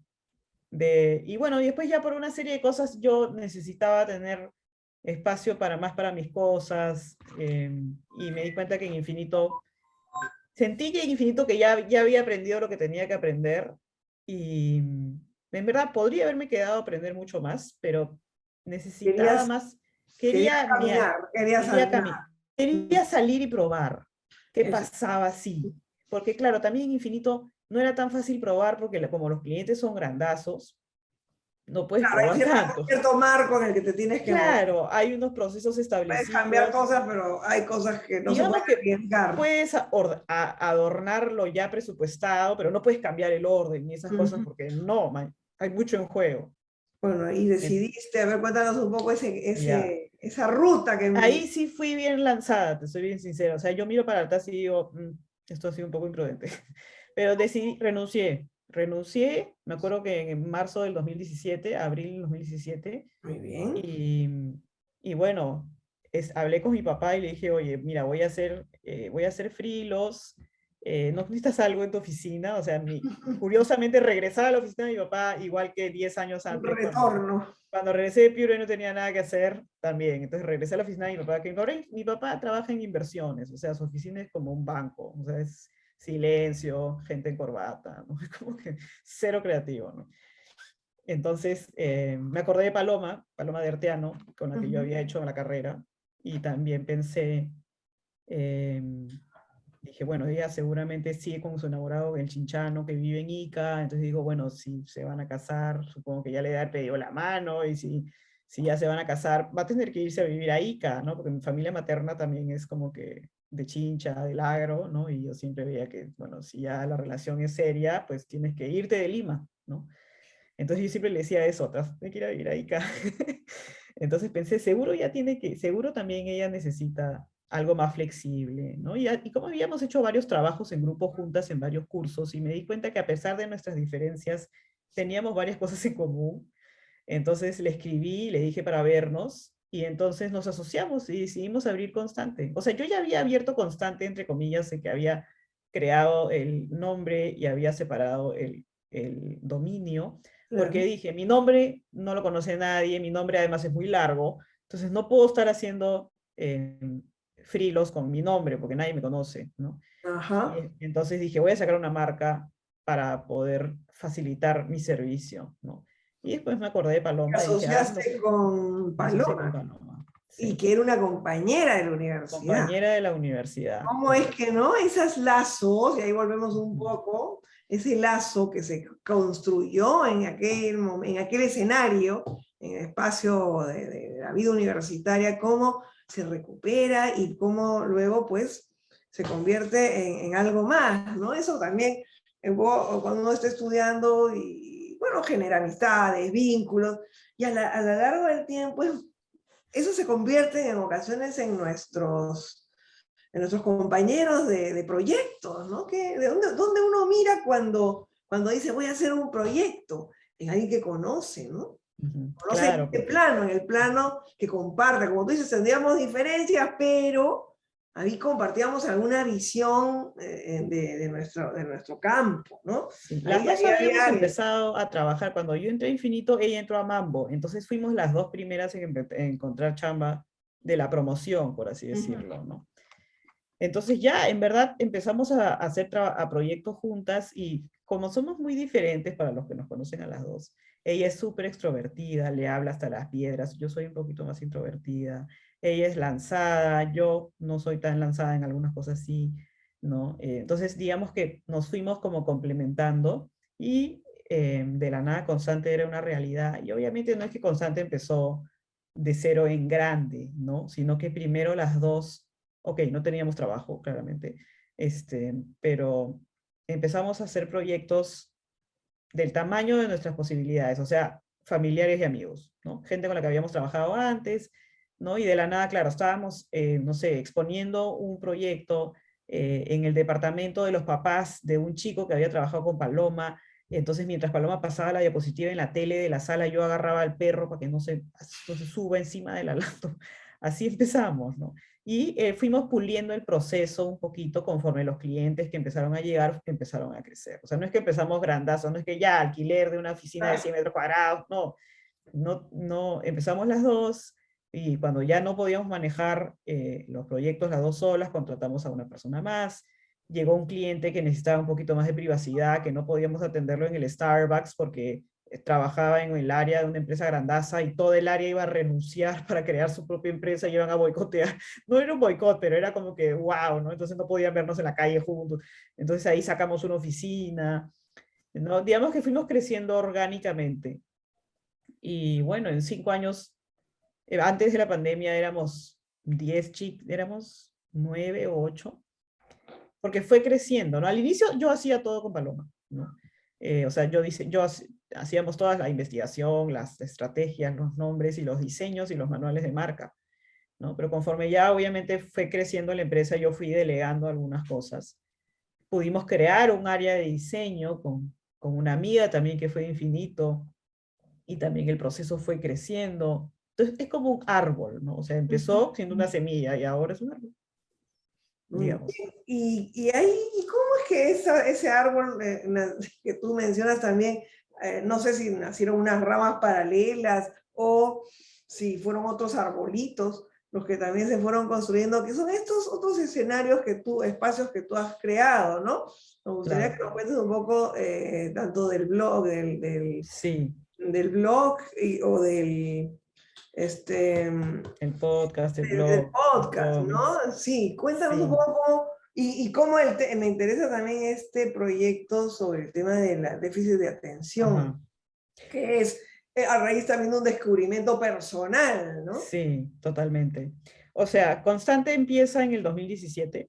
Speaker 2: y bueno, y después ya por una serie de cosas yo necesitaba tener espacio para más para mis cosas, y me di cuenta que en Infinito, sentí que en Infinito que ya había aprendido lo que tenía que aprender, y en verdad podría haberme quedado a aprender mucho más, pero necesitaba
Speaker 1: Querías,
Speaker 2: más,
Speaker 1: querías
Speaker 2: quería,
Speaker 1: caminar, querías
Speaker 2: quería,
Speaker 1: andar.
Speaker 2: quería salir y probar qué
Speaker 1: Eso.
Speaker 2: pasaba así, porque claro, también en Infinito no era tan fácil probar porque como los clientes son grandazos, no puedes
Speaker 1: Claro, hay
Speaker 2: probar tanto.
Speaker 1: cierto marco en el que te tienes que mover.
Speaker 2: Claro, hay unos procesos
Speaker 1: Puedes cambiar
Speaker 2: establecidos.
Speaker 1: cosas, pero hay cosas que no se
Speaker 2: Digamos
Speaker 1: pueden
Speaker 2: que
Speaker 1: arriesgar.
Speaker 2: puedes adornar lo ya presupuestado, pero no puedes cambiar el orden y esas cosas
Speaker 1: Ujú.
Speaker 2: porque no, hay mucho en juego.
Speaker 1: Bueno, y
Speaker 2: En-
Speaker 1: decidiste, a ver, cuéntanos un poco
Speaker 2: Ya.
Speaker 1: esa ruta
Speaker 2: Ahí sí fui bien lanzada, te soy bien sincera. O sea, yo miro para atrás y digo, esto ha sido un poco imprudente". Pero decidí, renuncié, me acuerdo que en marzo del 2017, abril del 2017,
Speaker 1: Muy bien.
Speaker 2: y, y bueno, hablé con mi papá y le dije, oye, mira, voy a hacer freelos, ¿no necesitas algo en tu oficina? O sea, curiosamente regresaba a la oficina de mi papá igual que 10 años
Speaker 1: Un
Speaker 2: antes
Speaker 1: retorno.
Speaker 2: cuando regresé de Piura y no tenía nada que hacer también. Entonces regresé a la oficina de mi papá, que mi papá trabaja en inversiones, o sea, su oficina es como un banco, o sea, es silencio, gente en corbata, ¿no? Es como que cero creativo, ¿no? Entonces me acordé de Paloma de Arteano, con la que yo
Speaker 1: Ujú.
Speaker 2: había hecho la carrera, y también pensé, eh, dije, bueno, ella seguramente sigue con su enamorado, el chinchano que vive en Ica, entonces digo, bueno, si se van a casar, supongo que ya le da pedido la mano, y si ya se van a casar, va a tener que irse a vivir a Ica, ¿no? Porque mi familia materna también es como que de Chincha, del agro, ¿no? Y yo siempre veía que, bueno, si ya la relación es seria, pues tienes que irte de Lima, ¿no? Entonces yo siempre le decía eso, me quiero ir a Ica. Entonces pensé, seguro también ella necesita algo más flexible, ¿no? Y como habíamos hecho varios trabajos en grupo juntas en varios cursos, y me di cuenta que a pesar de nuestras diferencias, teníamos varias cosas en común. Entonces le escribí, le dije para vernos, y entonces nos asociamos y decidimos abrir Constante. O sea, yo ya había abierto Constante, entre comillas, de que había creado el nombre y había separado el dominio, porque
Speaker 1: Claro.
Speaker 2: dije, mi nombre no lo conoce nadie, mi nombre además es muy largo, entonces no puedo estar haciendo frilos con mi nombre porque nadie me conoce, ¿no? Y
Speaker 1: Ajá.
Speaker 2: entonces dije, voy a sacar una marca para poder facilitar mi servicio, ¿no? Y después me acordé de
Speaker 1: Te
Speaker 2: Paloma y dije, hagámoslo.
Speaker 1: asociaste con
Speaker 2: Me asocié con
Speaker 1: Paloma
Speaker 2: Paloma,
Speaker 1: y
Speaker 2: sí.
Speaker 1: que era una compañera de la universidad.
Speaker 2: Compañera de la universidad,
Speaker 1: ¿Cómo es
Speaker 2: correcto.
Speaker 1: que no? Esos lazos, y ahí volvemos un
Speaker 2: Ujú,
Speaker 1: poco, ese lazo que se construyó en aquel escenario, en el espacio de la vida universitaria, cómo se recupera y cómo luego pues se convierte en algo más, ¿no? Eso también, cuando uno está estudiando y, bueno, genera amistades, vínculos, y a lo largo del tiempo eso se convierte en ocasiones en nuestros compañeros de proyectos, ¿no? ¿Dónde uno mira cuando dice voy a hacer un proyecto? En alguien que conoce, ¿no?
Speaker 2: ujú.
Speaker 1: Conoce en
Speaker 2: Claro,
Speaker 1: este
Speaker 2: porque
Speaker 1: plano, en el plano que comparte. Como tú dices, tendríamos diferencias, pero ahí compartíamos alguna visión de nuestro campo, ¿no?
Speaker 2: sí, las
Speaker 1: Ahí,
Speaker 2: dos
Speaker 1: ahí
Speaker 2: habíamos
Speaker 1: había...
Speaker 2: empezado a trabajar. Cuando yo entré a Infinito, ella entró a Mambo. Entonces fuimos las dos primeras en encontrar chamba de la promoción, por así
Speaker 1: Ujú.
Speaker 2: decirlo, ¿no? Entonces ya en verdad empezamos a hacer a proyectos juntas, y como somos muy diferentes para los que nos conocen a las dos, ella es súper extrovertida, le habla hasta las piedras, yo soy un poquito más introvertida, ella es lanzada, yo no soy tan lanzada en algunas cosas así, ¿no? Entonces digamos que nos fuimos como complementando, y de la nada Constante era una realidad, y obviamente no es que Constante empezó de cero en grande, ¿no? Sino que primero las dos, ok, no teníamos trabajo, claramente, pero empezamos a hacer proyectos del tamaño de nuestras posibilidades, o sea, familiares y amigos, ¿no? Gente con la que habíamos trabajado antes, ¿no? Y de la nada, claro, estábamos, no sé, exponiendo un proyecto en el departamento de los papás de un chico que había trabajado con Paloma. Entonces, mientras Paloma pasaba la diapositiva en la tele de la sala, yo agarraba al perro para que no se suba encima de la laptop. Así empezamos, ¿no? Y fuimos puliendo el proceso un poquito conforme los clientes que empezaron a llegar empezaron a crecer. O sea, no es que empezamos grandazos, no es que ya alquiler de una oficina de 100 metros cuadrados, no, no, empezamos las dos y cuando ya no podíamos manejar los proyectos las dos solas, contratamos a una persona más. Llegó un cliente que necesitaba un poquito más de privacidad, que no podíamos atenderlo en el Starbucks porque trabajaba en el área de una empresa grandaza y todo el área iba a renunciar para crear su propia empresa y iban a boicotear. No era un boicot, pero era como que wow, ¿no? Entonces no podían vernos en la calle juntos. Entonces ahí sacamos una oficina, ¿no? Digamos que fuimos creciendo orgánicamente. Y bueno, en 5 años, antes de la pandemia éramos 10 chicos, éramos 9 o 8, porque fue creciendo, ¿no? Al inicio yo hacía todo con Paloma, ¿no? O sea, hacíamos toda la investigación, las estrategias, los nombres y los diseños y los manuales de marca, ¿no? Pero conforme ya obviamente fue creciendo la empresa, yo fui delegando algunas cosas. Pudimos crear un área de diseño con una amiga también que fue de Infinito, y también el proceso fue creciendo. Entonces es como un árbol, ¿no? O sea, empezó siendo una semilla y ahora es un árbol,
Speaker 1: Mm,
Speaker 2: digamos.
Speaker 1: ¿Y cómo es que ese árbol que tú mencionas también, no sé si nacieron unas ramas paralelas o si fueron otros arbolitos los que también se fueron construyendo, que son estos otros escenarios espacios que tú has creado, ¿no? Me gustaría
Speaker 2: Claro,
Speaker 1: que nos cuentes un poco tanto del blog,
Speaker 2: sí,
Speaker 1: del blog o este,
Speaker 2: el podcast, el
Speaker 1: del
Speaker 2: blog, los
Speaker 1: podcast,
Speaker 2: cómics,
Speaker 1: ¿no? Sí, cuéntanos un
Speaker 2: sí,
Speaker 1: poco cómo, y cómo me interesa también este proyecto sobre el tema de la déficit de atención,
Speaker 2: ajá,
Speaker 1: que es a raíz también de un descubrimiento personal, ¿no?
Speaker 2: sí, totalmente. O sea, Constante empieza en el 2017,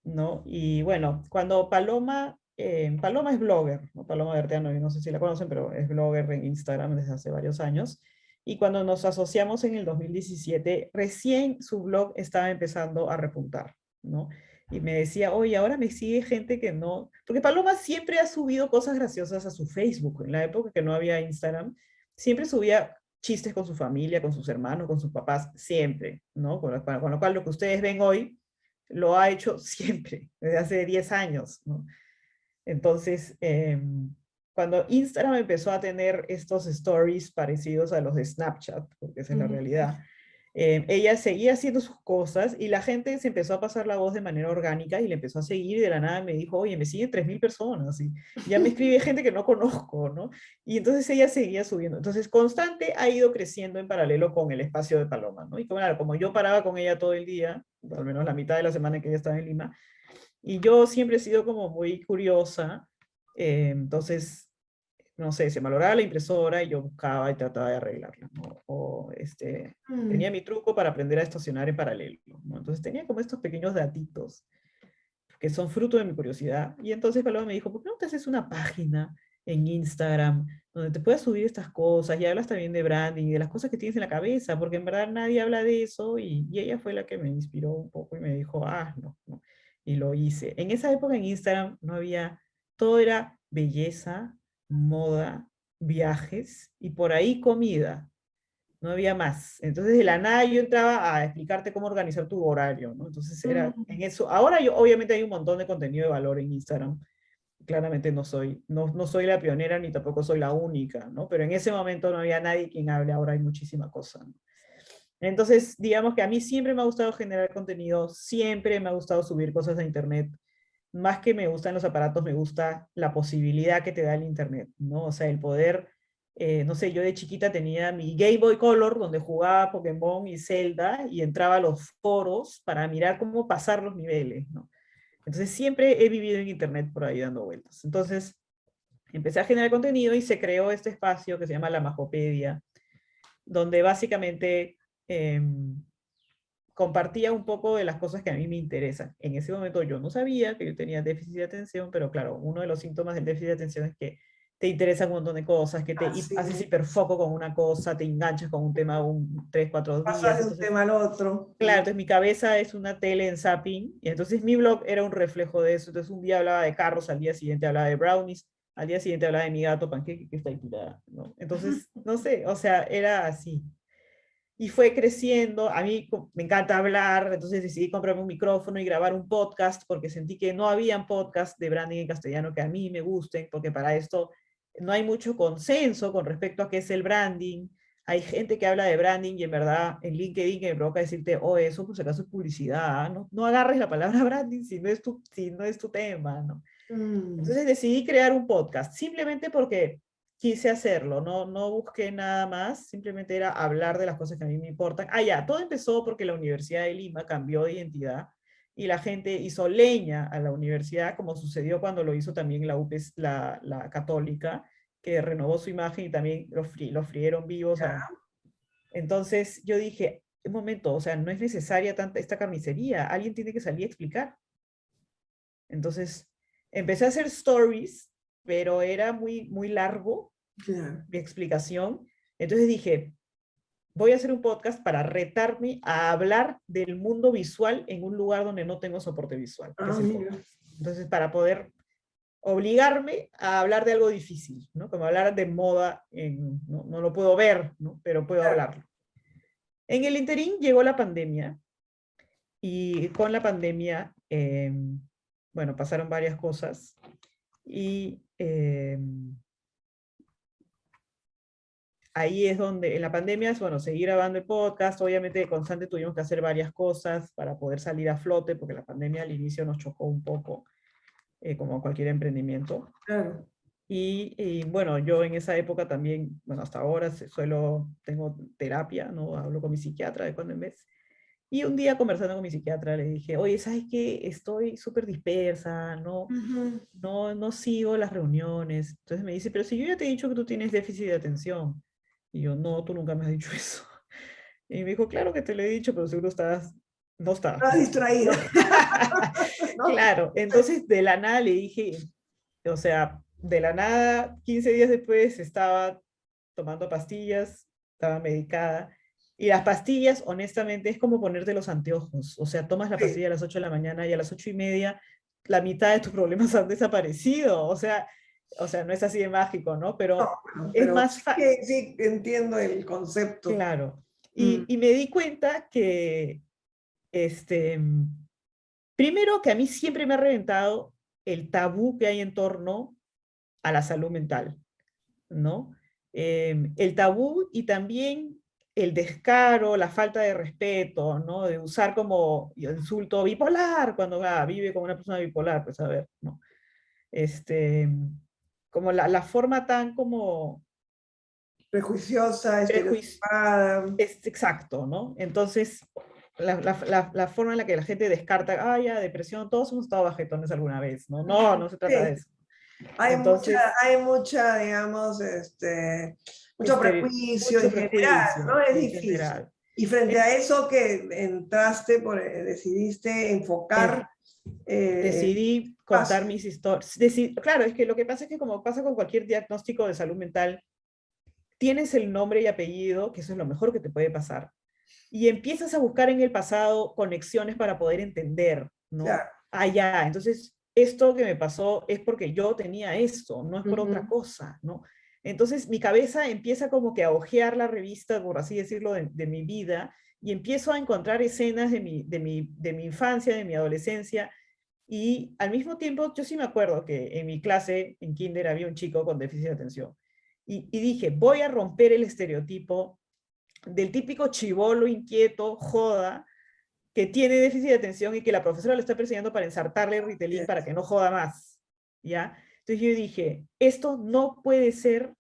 Speaker 2: ¿no? Y bueno, cuando Paloma es blogger, ¿no? Paloma Berteano, yo no sé si la conocen, pero es blogger en Instagram desde hace varios años. Y cuando nos asociamos en el 2017, recién su blog estaba empezando a repuntar, ¿no? Y me decía, oye, ahora me sigue gente que no, porque Paloma siempre ha subido cosas graciosas a su Facebook, en la época que no había Instagram, siempre subía chistes con su familia, con sus hermanos, con sus papás, siempre, ¿no? Con lo cual lo que ustedes ven hoy lo ha hecho siempre, desde hace 10 años, ¿no? Entonces, cuando Instagram empezó a tener estos stories parecidos a los de Snapchat, porque esa es la
Speaker 1: Ujú.
Speaker 2: realidad, ella seguía haciendo sus cosas y la gente se empezó a pasar la voz de manera orgánica y le empezó a seguir y de la nada me dijo, oye, me siguen 3000 personas y ya me escribe gente que no conozco, ¿no? Y entonces ella seguía subiendo. Entonces, Constante ha ido creciendo en paralelo con el espacio de Paloma, ¿no? Y como yo paraba con ella todo el día, al menos la mitad de la semana que ella estaba en Lima, y yo siempre he sido como muy curiosa, entonces, no sé, se malograba la impresora y yo buscaba y trataba de arreglarla, ¿no? O tenía
Speaker 1: Mm.
Speaker 2: mi truco para aprender a estacionar en paralelo, ¿no? Entonces tenía como estos pequeños datitos que son fruto de mi curiosidad. Y entonces Paloma me dijo, ¿por qué no te haces una página en Instagram donde te puedas subir estas cosas y hablas también de branding y de las cosas que tienes en la cabeza? Porque en verdad nadie habla de eso y ella fue la que me inspiró un poco y me dijo, ah, no, no. Y lo hice. En esa época en Instagram no había, todo era belleza, moda, viajes y por ahí comida, no había más. Entonces, de la nada yo entraba a explicarte cómo organizar tu horario, ¿no? Entonces, era
Speaker 1: Mm.
Speaker 2: en eso. Ahora yo, obviamente, hay un montón de contenido de valor en Instagram. Claramente no soy la pionera ni tampoco soy la única, ¿no? Pero en ese momento no había nadie quien hable, ahora hay muchísima cosa, ¿no? Entonces, digamos que a mí siempre me ha gustado generar contenido, siempre me ha gustado subir cosas a Internet. Más que me gustan los aparatos, me gusta la posibilidad que te da el Internet, ¿no? O sea, el poder, no sé, yo de chiquita tenía mi Game Boy Color donde jugaba Pokémon y Zelda y entraba a los foros para mirar cómo pasar los niveles, ¿no? Entonces siempre he vivido en Internet por ahí dando vueltas. Entonces empecé a generar contenido y se creó este espacio que se llama La Majopedia, donde básicamente compartía un poco de las cosas que a mí me interesan. En ese momento yo no sabía que yo tenía déficit de atención, pero claro, uno de los síntomas del déficit de atención es que te interesan un montón de cosas, que
Speaker 1: Así
Speaker 2: haces
Speaker 1: es.
Speaker 2: hiperfoco con una cosa, te enganchas con un tema 3, 4 días.
Speaker 1: Pasas de un
Speaker 2: Entonces,
Speaker 1: tema al otro.
Speaker 2: claro, entonces mi cabeza es una tele en zapping, y entonces mi blog era un reflejo de eso. Entonces un día hablaba de carros, al día siguiente hablaba de brownies, al día siguiente hablaba de mi gato Panqueque que está ahí tirada, ¿no? Entonces, no sé, o sea, era así. Y fue creciendo, a mí me encanta hablar, entonces decidí comprarme un micrófono y grabar un podcast porque sentí que no habían podcasts de branding en castellano que a mí me gusten, porque para esto no hay mucho consenso con respecto a qué es el branding. Hay gente que habla de branding y en verdad en LinkedIn que me provoca decirte, oh, eso pues acaso es publicidad, ¿no? No agarres la palabra branding si no es tu tema, ¿no?
Speaker 1: Mm,
Speaker 2: Entonces decidí crear un podcast, simplemente porque quise hacerlo, no busqué nada más, simplemente era hablar de las cosas que a mí me importan. Ah, ya, todo empezó porque la Universidad de Lima cambió de identidad y la gente hizo leña a la universidad, como sucedió cuando lo hizo también la UPES, la Católica, que renovó su imagen y también lo frieron vivos.
Speaker 1: ya.
Speaker 2: Entonces yo dije, un momento, o sea, no es necesaria tanta esta carnicería, alguien tiene que salir a explicar. Entonces, empecé a hacer stories, pero era muy largo
Speaker 1: Claro.
Speaker 2: mi explicación. Entonces dije, voy a hacer un podcast para retarme a hablar del mundo visual en un lugar donde no tengo soporte visual, que
Speaker 1: Ah,
Speaker 2: es el
Speaker 1: mira.
Speaker 2: podcast. Entonces, para poder obligarme a hablar de algo difícil, ¿no? Como hablar de moda, no lo puedo ver, ¿no? Pero puedo
Speaker 1: Claro.
Speaker 2: hablarlo. En el interín llegó la pandemia y con la pandemia, bueno, pasaron varias cosas. Y ahí es donde, en la pandemia, es, bueno, seguir grabando el podcast, obviamente de constante tuvimos que hacer varias cosas para poder salir a flote, porque la pandemia al inicio nos chocó un poco, como cualquier emprendimiento.
Speaker 1: Claro.
Speaker 2: Y bueno, yo en esa época también, bueno, hasta ahora tengo terapia, ¿no? Hablo con mi psiquiatra de cuando en vez. Y un día conversando con mi psiquiatra le dije, oye, ¿sabes qué? Estoy súper dispersa,
Speaker 1: Ujú.
Speaker 2: no sigo las reuniones. Entonces me dice, pero si yo ya te he dicho que tú tienes déficit de atención. Y yo, no, tú nunca me has dicho eso. Y me dijo, claro que te lo he dicho, pero seguro no estabas
Speaker 1: Estás
Speaker 2: presente.
Speaker 1: distraído. ¿No?
Speaker 2: Claro, entonces de la nada le dije, o sea, de la nada, 15 días después estaba tomando pastillas, estaba medicada. Y las pastillas, honestamente, es como ponerte los anteojos. O sea, tomas la
Speaker 1: Sí.
Speaker 2: pastilla a las 8 de la mañana y a las 8:30 la mitad de tus problemas han desaparecido. O sea, no es así de mágico, ¿no?
Speaker 1: No,
Speaker 2: Pero
Speaker 1: bueno,
Speaker 2: es
Speaker 1: pero
Speaker 2: más
Speaker 1: sí, que, sí entiendo el concepto.
Speaker 2: claro.
Speaker 1: Mm,
Speaker 2: Y me di cuenta que, este, primero, que a mí siempre me ha reventado el tabú que hay en torno a la salud mental, ¿no? El tabú y también el descaro, la falta de respeto, ¿no? De usar como insulto bipolar cuando vive como una persona bipolar, pues a ver, ¿no? Este, como la forma tan como
Speaker 1: prejuiciosa,
Speaker 2: prejuicio,
Speaker 1: estereotipada.
Speaker 2: es exacto, ¿no? Entonces, la forma en la que la gente descarta, ya, depresión, todos hemos estado bajetones alguna vez, ¿no? No, no se trata de
Speaker 1: Sí,
Speaker 2: eso. Entonces,
Speaker 1: hay mucha, digamos, mucho prejuicio
Speaker 2: mucho
Speaker 1: en general, ¿no?
Speaker 2: prejuicio
Speaker 1: Es
Speaker 2: en
Speaker 1: difícil.
Speaker 2: general.
Speaker 1: Y frente
Speaker 2: En-
Speaker 1: a eso que entraste, decidiste enfocar
Speaker 2: eh,
Speaker 1: el
Speaker 2: Decidí contar
Speaker 1: espacio.
Speaker 2: mis historias. Claro, es que lo que pasa es que como pasa con cualquier diagnóstico de salud mental, tienes el nombre y apellido, que eso es lo mejor que te puede pasar, y empiezas a buscar en el pasado conexiones para poder entender, ¿no?
Speaker 1: Claro.
Speaker 2: Ah, ya, entonces esto que me pasó es porque yo tenía esto, no es por otra
Speaker 1: Ujú.
Speaker 2: cosa, ¿no? Entonces mi cabeza empieza como que a hojear la revista, por así decirlo, de mi vida, y empiezo a encontrar escenas de mi infancia, de mi adolescencia, y al mismo tiempo yo sí me acuerdo que en mi clase, en kinder, había un chico con déficit de atención. Y dije, voy a romper el estereotipo del típico chivolo inquieto, joda, que tiene déficit de atención y que la profesora lo está persiguiendo para ensartarle Ritalin para
Speaker 1: Yes.
Speaker 2: que no joda más, ¿ya? Entonces yo dije, esto no puede ser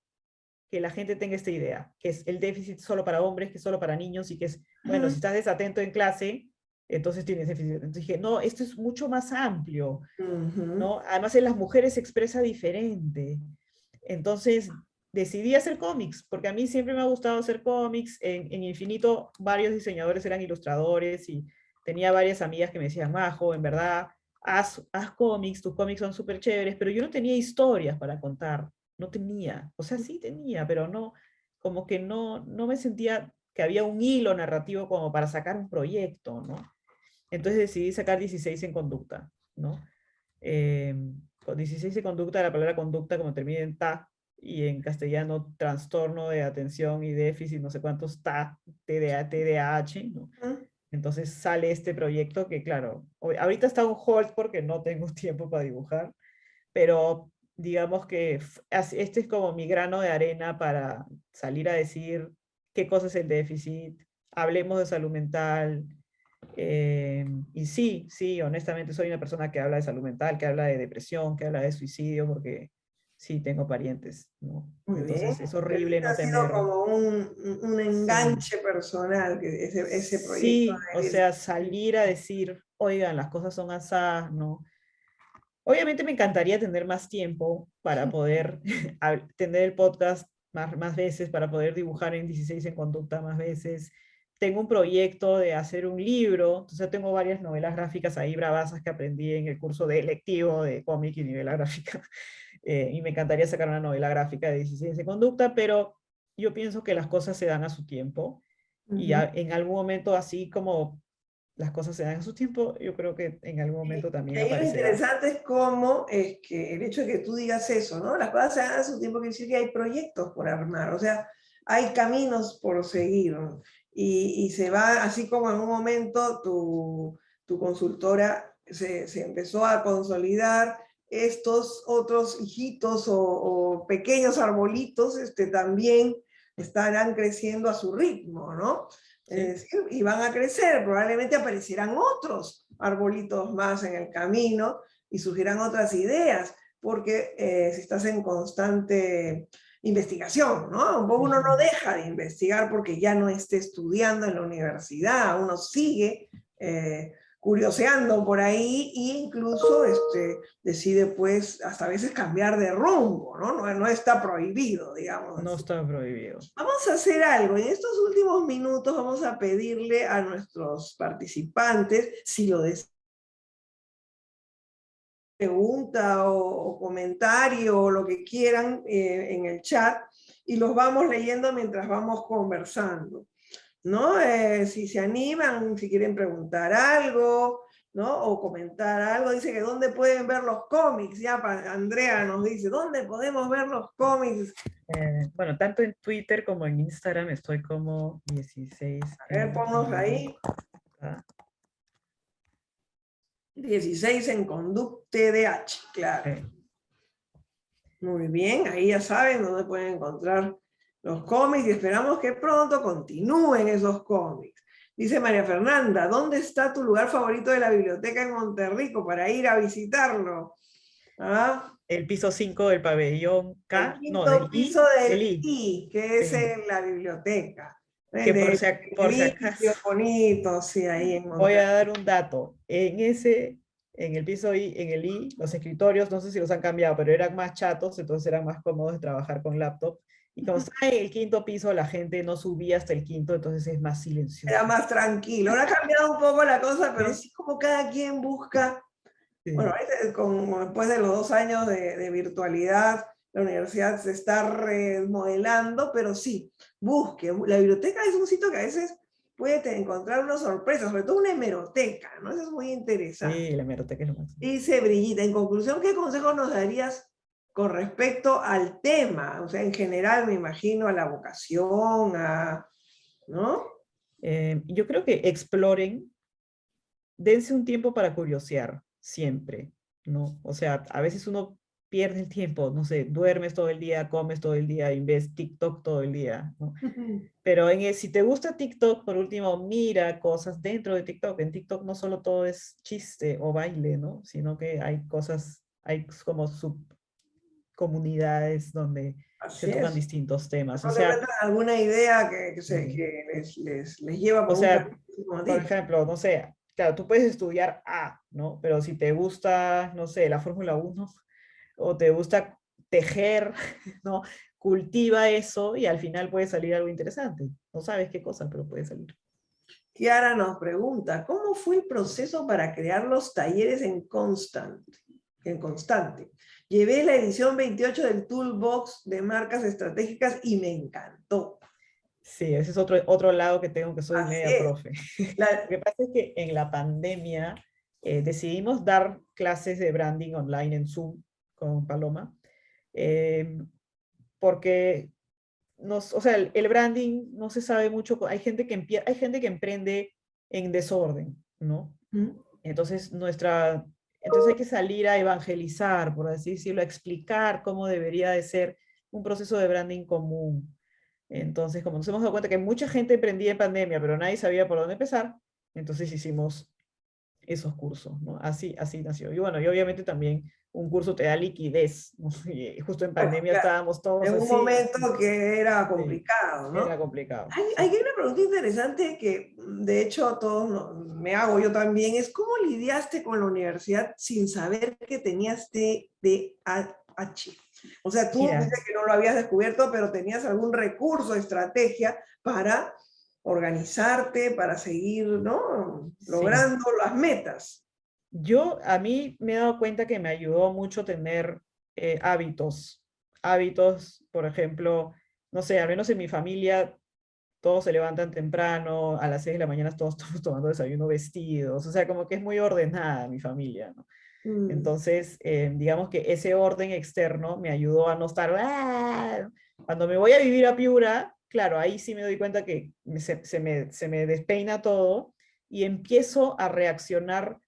Speaker 2: que la gente tenga esta idea, que es el déficit solo para hombres, que es solo para niños y que es, bueno, si
Speaker 1: Ujú.
Speaker 2: estás desatento en clase, entonces tienes déficit. Entonces dije, no, esto es mucho más amplio,
Speaker 1: Ujú.
Speaker 2: ¿no? Además en las mujeres se expresa diferente. Entonces decidí hacer cómics, porque a mí siempre me ha gustado hacer cómics. En Infinito varios diseñadores eran ilustradores y tenía varias amigas que me decían, Majo, en verdad, haz cómics, tus cómics son súper chéveres, pero yo no tenía historias para contar. no tenía, o sea, sí tenía, pero no, como que no me sentía que había un hilo narrativo como para sacar un proyecto, ¿no? Entonces decidí sacar 16 en conducta, ¿no? Eh, con 16 en conducta, la palabra conducta como termina en ta, y en castellano trastorno de atención y déficit, no sé cuántos ta, TDAH, ¿no?
Speaker 1: Ujú,
Speaker 2: Entonces sale este proyecto que, claro, ahorita está un hold porque no tengo tiempo para dibujar, pero digamos que este es como mi grano de arena para salir a decir qué cosa es el déficit, hablemos de salud mental. Y sí, sí, honestamente soy una persona que habla de salud mental, que habla de depresión, que habla de suicidio, porque sí, tengo parientes, ¿no?
Speaker 1: muy bien.
Speaker 2: Entonces es
Speaker 1: Pero
Speaker 2: horrible
Speaker 1: este
Speaker 2: no
Speaker 1: ha sido
Speaker 2: tener,
Speaker 1: como un
Speaker 2: sí,
Speaker 1: enganche personal, que ese proyecto
Speaker 2: sí, o
Speaker 1: de
Speaker 2: sea,
Speaker 1: 16.
Speaker 2: salir a decir, oigan, las cosas son así, ¿no? Obviamente me encantaría tener más tiempo para poder tener el podcast más veces, para poder dibujar en 16 en conducta más veces. Tengo un proyecto de hacer un libro, entonces tengo varias novelas gráficas ahí bravasas que aprendí en el curso de electivo de cómic y novela gráfica. Y me encantaría sacar una novela gráfica de 16 en conducta, pero yo pienso que las cosas se dan a su tiempo y
Speaker 1: Ujú.
Speaker 2: en algún momento, así como las cosas se dan a su tiempo, yo creo que en algún momento
Speaker 1: Y
Speaker 2: también
Speaker 1: ahí lo
Speaker 2: aparecerá.
Speaker 1: interesante es cómo es que el hecho de que tú digas eso, ¿no? Las cosas se dan a su tiempo, quiere decir que hay proyectos por armar, o sea, hay caminos por seguir, ¿no? Y se va, así como en un momento tu consultora se empezó a consolidar, estos otros hijitos o pequeños arbolitos también estarán creciendo a su ritmo, ¿no?
Speaker 2: ¿Sí?
Speaker 1: Sí, y van a crecer, probablemente aparecerán otros arbolitos más en el camino y surgirán otras ideas, porque si estás en constante investigación, ¿no? Un poco uno no
Speaker 2: Ujú.
Speaker 1: deja de investigar porque ya no esté estudiando en la universidad, uno sigue curioseando por ahí e incluso decide pues hasta a veces cambiar de rumbo, ¿no? No está prohibido, digamos
Speaker 2: No
Speaker 1: así.
Speaker 2: está prohibido.
Speaker 1: Vamos a hacer algo. En estos últimos minutos vamos a pedirle a nuestros participantes, si lo desean, pregunta o comentario o lo que quieran en el chat y los vamos leyendo mientras vamos conversando, ¿no? Si se animan, si quieren preguntar algo, ¿no? O comentar algo, dice que dónde pueden ver los cómics, ya Andrea nos dice, ¿dónde podemos ver los cómics?
Speaker 2: Bueno, tanto en Twitter como en Instagram estoy como 16
Speaker 1: A ver,
Speaker 2: en
Speaker 1: ponnos ahí.
Speaker 2: conducta.
Speaker 1: 16 en conducta TDAH, claro.
Speaker 2: Sí.
Speaker 1: Muy bien, ahí ya saben dónde pueden encontrar los cómics y esperamos que pronto continúen esos cómics. Dice María Fernanda, ¿dónde está tu lugar favorito de la biblioteca en Monterrico para ir a visitarlo? ¿Ah?
Speaker 2: El piso 5 del pabellón
Speaker 1: El
Speaker 2: K, no,
Speaker 1: quinto
Speaker 2: del
Speaker 1: piso
Speaker 2: I,
Speaker 1: del
Speaker 2: del I.
Speaker 1: I, que es
Speaker 2: Sí.
Speaker 1: en la biblioteca.
Speaker 2: Que
Speaker 1: De
Speaker 2: por si
Speaker 1: edificios
Speaker 2: acaso,
Speaker 1: bonitos, sí, ahí en
Speaker 2: voy a
Speaker 1: Monterrico.
Speaker 2: dar un dato. En el piso I, en el I, los escritorios, no sé si los han cambiado, pero eran más chatos, entonces eran más cómodos de trabajar con laptop. Y como está en el quinto piso, la gente no subía hasta el quinto, entonces es más
Speaker 1: Era
Speaker 2: silencioso.
Speaker 1: más tranquilo. Ahora ha cambiado un poco la cosa, pero
Speaker 2: Sí,
Speaker 1: sí como cada quien busca. Bueno,
Speaker 2: sí.
Speaker 1: después de los 2 años de virtualidad, la universidad se está remodelando, pero sí, busque. La biblioteca es un sitio que a veces puede encontrar unas sorpresas, sobre todo una hemeroteca, ¿no? Eso es muy interesante.
Speaker 2: Sí, la hemeroteca es lo máximo.
Speaker 1: Dice Brillita, en conclusión, ¿qué consejos nos darías con respecto al tema? O sea, en general, me imagino, a la vocación, ¿no?
Speaker 2: Yo creo que exploren, dense un tiempo para curiosear, siempre, ¿no? O sea, a veces uno pierde el tiempo, no sé, duermes todo el día, comes todo el día y ves TikTok todo el día, ¿no? Pero si te gusta TikTok, por último, mira cosas dentro de TikTok. En TikTok no solo todo es chiste o baile, ¿no? Sino que hay cosas, hay como subcomunidades donde se
Speaker 1: Así
Speaker 2: tocan
Speaker 1: es.
Speaker 2: distintos temas. O
Speaker 1: No te
Speaker 2: sea,
Speaker 1: encuentran alguna idea
Speaker 2: eh,
Speaker 1: que les lleva
Speaker 2: o
Speaker 1: por un
Speaker 2: sea,
Speaker 1: camino, como a
Speaker 2: por
Speaker 1: ti.
Speaker 2: ejemplo, no sé, claro, tú puedes estudiar A, ¿no? Pero si te gusta, no sé, la Fórmula 1 o te gusta tejer, ¿no? Cultiva eso y al final puede salir algo interesante. No sabes qué cosa, pero puede salir.
Speaker 1: Kiara nos pregunta, ¿cómo fue el proceso para crear los talleres en Constant? en constante. Llevé la edición 28 del Toolbox de marcas estratégicas y me encantó.
Speaker 2: Sí, ese es otro lado que tengo, que soy
Speaker 1: Así
Speaker 2: media
Speaker 1: es.
Speaker 2: profe. Lo que pasa es que en la pandemia decidimos dar clases de branding online en Zoom con Paloma, eh, porque o sea, el branding no se sabe mucho, hay gente hay gente que emprende en desorden, ¿no? Entonces, entonces hay que salir a evangelizar, por así decirlo, a explicar cómo debería de ser un proceso de branding común. Entonces, como nos hemos dado cuenta que mucha gente emprendía en pandemia, pero nadie sabía por dónde empezar, entonces hicimos esos cursos, ¿no? Así nació. Y bueno, y obviamente también un curso te da liquidez, ¿no? Y justo en
Speaker 1: Bueno,
Speaker 2: pandemia
Speaker 1: claro,
Speaker 2: estábamos todos
Speaker 1: en un
Speaker 2: así,
Speaker 1: momento que era
Speaker 2: sí,
Speaker 1: complicado,
Speaker 2: era
Speaker 1: ¿no?
Speaker 2: complicado,
Speaker 1: Hay
Speaker 2: sí.
Speaker 1: una pregunta interesante que de hecho todos me hago yo también, es ¿cómo lidiaste con la universidad sin saber que tenías TDAH? O sea, tú
Speaker 2: Mira,
Speaker 1: dices que no lo habías descubierto, pero tenías algún recurso, estrategia para organizarte, para seguir, ¿no?
Speaker 2: sí.
Speaker 1: Logrando las metas.
Speaker 2: A mí me he dado cuenta que me ayudó mucho tener hábitos. Hábitos, por ejemplo, no sé, al menos en mi familia, todos se levantan temprano, a las 6 de la mañana todos estamos tomando desayuno vestidos, o sea, como que es muy ordenada mi familia, ¿no?
Speaker 1: Mm,
Speaker 2: Entonces, digamos que ese orden externo me ayudó a no estar... "Ah". Cuando me voy a vivir a Piura, claro, ahí sí me doy cuenta que se me despeina todo y empiezo a reaccionar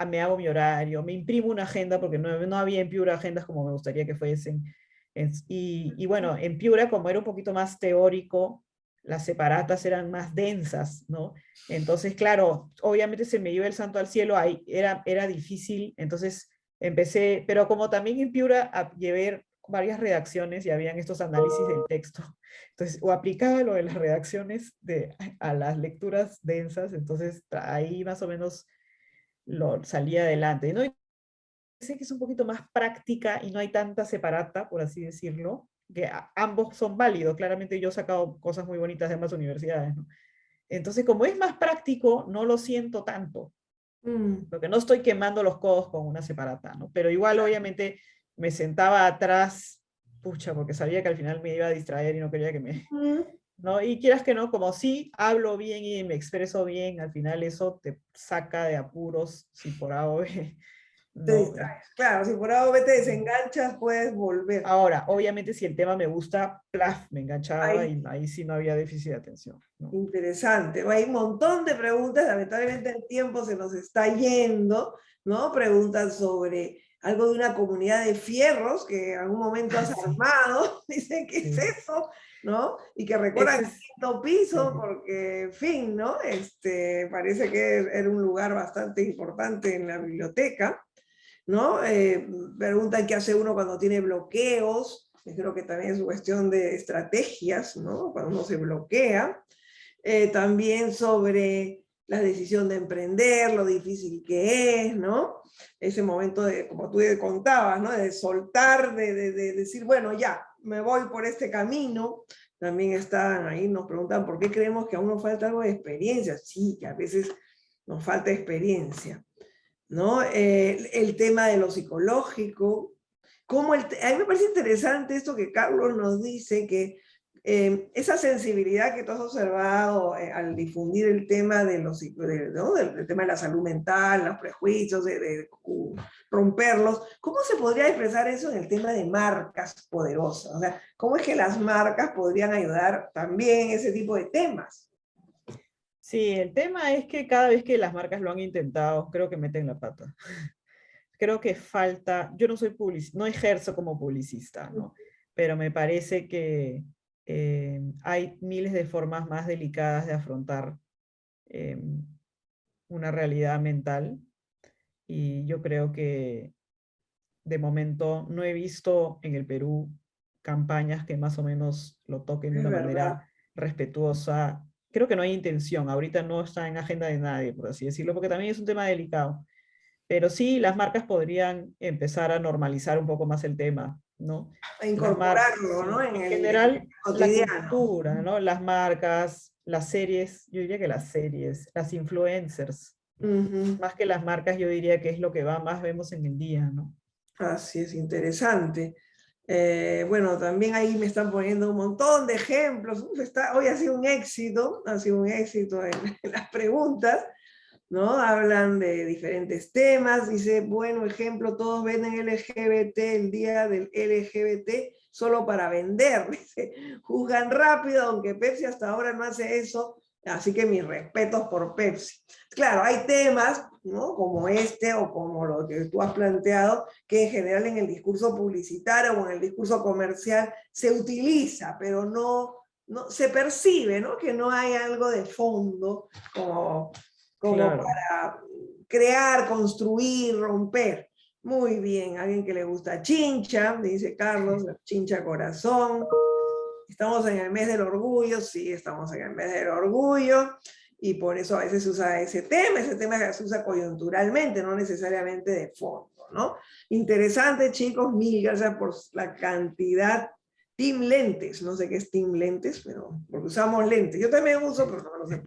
Speaker 2: me hago mi horario, me imprimo una agenda, porque no había en Piura agendas como me gustaría que fuesen. Y bueno, en Piura, como era un poquito más teórico, las separatas eran más densas, ¿no? Entonces, claro, obviamente se me iba el santo al cielo, ahí era difícil, entonces empecé, pero como también en Piura llevé varias redacciones y habían estos análisis del texto, entonces, o aplicaba lo de las redacciones a las lecturas densas, entonces ahí más o menos lo salía adelante, ¿no? Y sé que es un poquito más práctica y no hay tanta separata, por así decirlo, que ambos son válidos, claramente yo he sacado cosas muy bonitas de ambas universidades, ¿no? Entonces, como es más práctico, no lo siento tanto,
Speaker 1: mm.
Speaker 2: porque no estoy quemando los codos con una separata, ¿no? Pero igual, obviamente, me sentaba atrás, pucha, porque sabía que al final me iba a distraer y no quería que me...
Speaker 1: Mm.
Speaker 2: ¿No? Y quieras que no, como sí hablo bien y me expreso bien, al final eso te saca de apuros, si por A o B,
Speaker 1: Te
Speaker 2: ¿no?
Speaker 1: distraes. Claro, si por algo te desenganchas, puedes volver.
Speaker 2: Ahora, obviamente, si el tema me gusta, plaf, me enganchaba
Speaker 1: Ahí,
Speaker 2: y ahí sí no había déficit de atención, ¿no?
Speaker 1: interesante. Hay un montón de preguntas, lamentablemente el tiempo se nos está yendo, ¿no? Preguntas sobre algo de una comunidad de fierros que en algún momento
Speaker 2: Ah,
Speaker 1: has
Speaker 2: sí,
Speaker 1: armado, dicen, ¿qué es
Speaker 2: sí.
Speaker 1: eso? ¿No? Y que recuerdan
Speaker 2: Ese
Speaker 1: el
Speaker 2: es,
Speaker 1: quinto
Speaker 2: sí,
Speaker 1: piso porque, en fin, ¿no? Parece que era un lugar bastante importante en la biblioteca. ¿No? Preguntan qué hace uno cuando tiene bloqueos, creo que también es cuestión de estrategias, ¿no? Cuando uno se bloquea. También sobre la decisión de emprender, lo difícil que es, ¿no? Ese momento de, como tú contabas, ¿no? De soltar, de decir, bueno, ya, me voy por este camino. También están ahí, nos preguntan por qué creemos que aún nos falta algo de experiencia. Sí, que a veces nos falta experiencia. ¿No? El tema de lo psicológico, a mí me parece interesante esto que Carlos nos dice, que esa sensibilidad que tú has observado al difundir el tema ¿no? del tema de la salud mental, los prejuicios, romperlos, ¿cómo se podría expresar eso en el tema de marcas poderosas? O sea, ¿cómo es que las marcas podrían ayudar también en ese tipo de temas?
Speaker 2: sí, el tema es que cada vez que las marcas lo han intentado, creo que meten la pata. Creo que falta, yo no soy publicista, no ejerzo como publicista, ¿no? Pero me parece que hay miles de formas más delicadas de afrontar eh, una realidad mental y yo creo que de momento no he visto en el Perú campañas que más o menos lo toquen de
Speaker 1: Es
Speaker 2: una
Speaker 1: verdad.
Speaker 2: manera respetuosa. Creo que no hay intención, ahorita no está en agenda de nadie, por así decirlo, porque también es un tema delicado. Pero sí, las marcas podrían empezar a normalizar un poco más el tema, ¿no?
Speaker 1: A
Speaker 2: Las marcas,
Speaker 1: incorporarlo, ¿no?
Speaker 2: sí.
Speaker 1: En
Speaker 2: En
Speaker 1: el
Speaker 2: general, la
Speaker 1: cotidiano.
Speaker 2: cultura, ¿no? Las marcas, las series, yo diría que las series, las influencers,
Speaker 1: Ujú.
Speaker 2: Más que las marcas, yo diría que es lo que más vemos en el día, ¿no?
Speaker 1: Así es, interesante. Bueno, también ahí me están poniendo un montón de ejemplos. Uf, hoy ha sido un éxito en, en las preguntas, ¿no? Hablan de diferentes temas. Dice, bueno, ejemplo, todos venden LGBT, el día del LGBT, solo para vender. Dice, juzgan rápido, aunque Pepsi hasta ahora no hace eso. Así que mis respetos por Pepsi. Claro, hay temas, ¿no? Como este o como lo que tú has planteado, que en general en el discurso publicitario o en el discurso comercial se utiliza, pero no se percibe, ¿no? Que no hay algo de fondo como
Speaker 2: Claro.
Speaker 1: para crear, construir, romper. Muy bien, alguien que le gusta Chincha, dice Carlos, Chincha Corazón. Estamos en el mes del orgullo, sí, estamos en el mes del orgullo, y por eso a veces se usa ese tema se usa coyunturalmente, no necesariamente de fondo, ¿no? Interesante, chicos, mil gracias por la cantidad. Team Lentes, no sé qué es Team Lentes, pero porque usamos lentes. Yo también uso, pero no lo sé.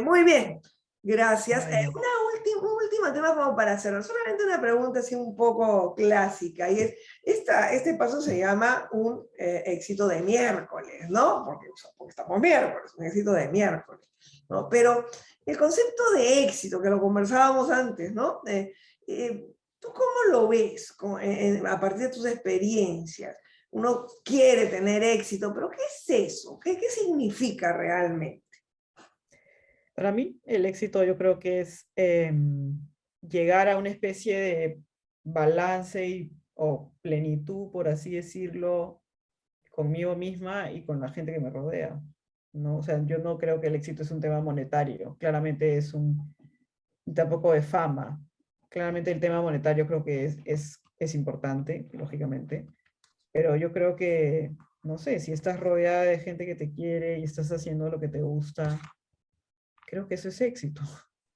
Speaker 1: Muy bien, gracias.
Speaker 2: Vale.
Speaker 1: Un último tema como para cerrar, solamente una pregunta así un poco clásica, y es, este paso se llama un éxito de miércoles, ¿no? Porque estamos miércoles, un éxito de miércoles, ¿no? Pero el concepto de éxito, que lo conversábamos antes, ¿no? ¿Tú cómo lo ves a partir de tus experiencias? Uno quiere tener éxito, pero ¿qué es eso? ¿Qué significa realmente?
Speaker 2: Para mí, el éxito yo creo que es llegar a una especie de balance o plenitud, por así decirlo, conmigo misma y con la gente que me rodea, ¿no? O sea, yo no creo que el éxito es un tema monetario, claramente es tampoco de fama. Claramente el tema monetario creo que es importante, lógicamente, pero yo creo que, no sé, si estás rodeada de gente que te quiere y estás haciendo lo que te gusta, creo que eso es éxito,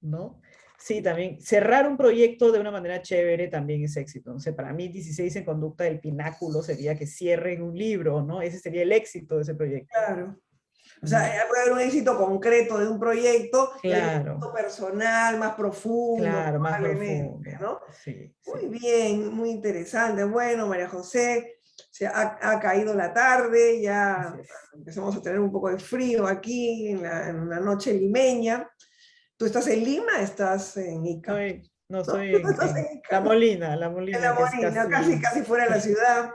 Speaker 2: ¿no? Sí, también cerrar un proyecto de una manera chévere también es éxito. No sé, para mí 16 en conducta del pináculo sería que cierren un libro, ¿no? Ese sería el éxito de ese proyecto.
Speaker 1: Claro. O sea,
Speaker 2: ¿No?
Speaker 1: puede haber un éxito concreto de un proyecto y hay un
Speaker 2: Claro,
Speaker 1: éxito personal más profundo,
Speaker 2: claro, más
Speaker 1: probablemente,
Speaker 2: profundo.
Speaker 1: ¿no?
Speaker 2: Sí,
Speaker 1: Muy
Speaker 2: sí.
Speaker 1: bien, muy interesante. Bueno, María José, ha caído la tarde,
Speaker 2: Así
Speaker 1: ya
Speaker 2: es.
Speaker 1: empezamos a tener un poco de frío aquí en la noche limeña. ¿Tú estás en Lima? ¿Estás en Ica?
Speaker 2: No,
Speaker 1: ¿No?
Speaker 2: estoy
Speaker 1: ¿Tú estás
Speaker 2: en
Speaker 1: en Ica, ¿no?
Speaker 2: La
Speaker 1: En La
Speaker 2: Molina, que es
Speaker 1: Molina,
Speaker 2: casi,
Speaker 1: casi fuera de la
Speaker 2: sí.
Speaker 1: ciudad.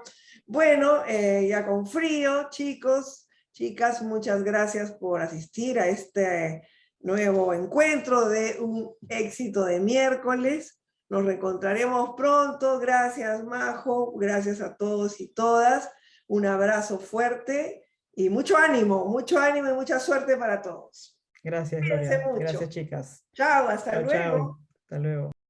Speaker 1: Bueno, ya con frío, chicos, chicas, muchas gracias por asistir a este nuevo encuentro de un éxito de miércoles. Nos reencontraremos pronto. Gracias, Majo. Gracias a todos y todas. Un abrazo fuerte y mucho ánimo y mucha suerte para todos.
Speaker 2: Gracias,
Speaker 1: Cuídense
Speaker 2: Gloria. Gracias,
Speaker 1: mucho.
Speaker 2: chicas.
Speaker 1: Chao, hasta
Speaker 2: Chao, chao.
Speaker 1: luego.
Speaker 2: Hasta luego.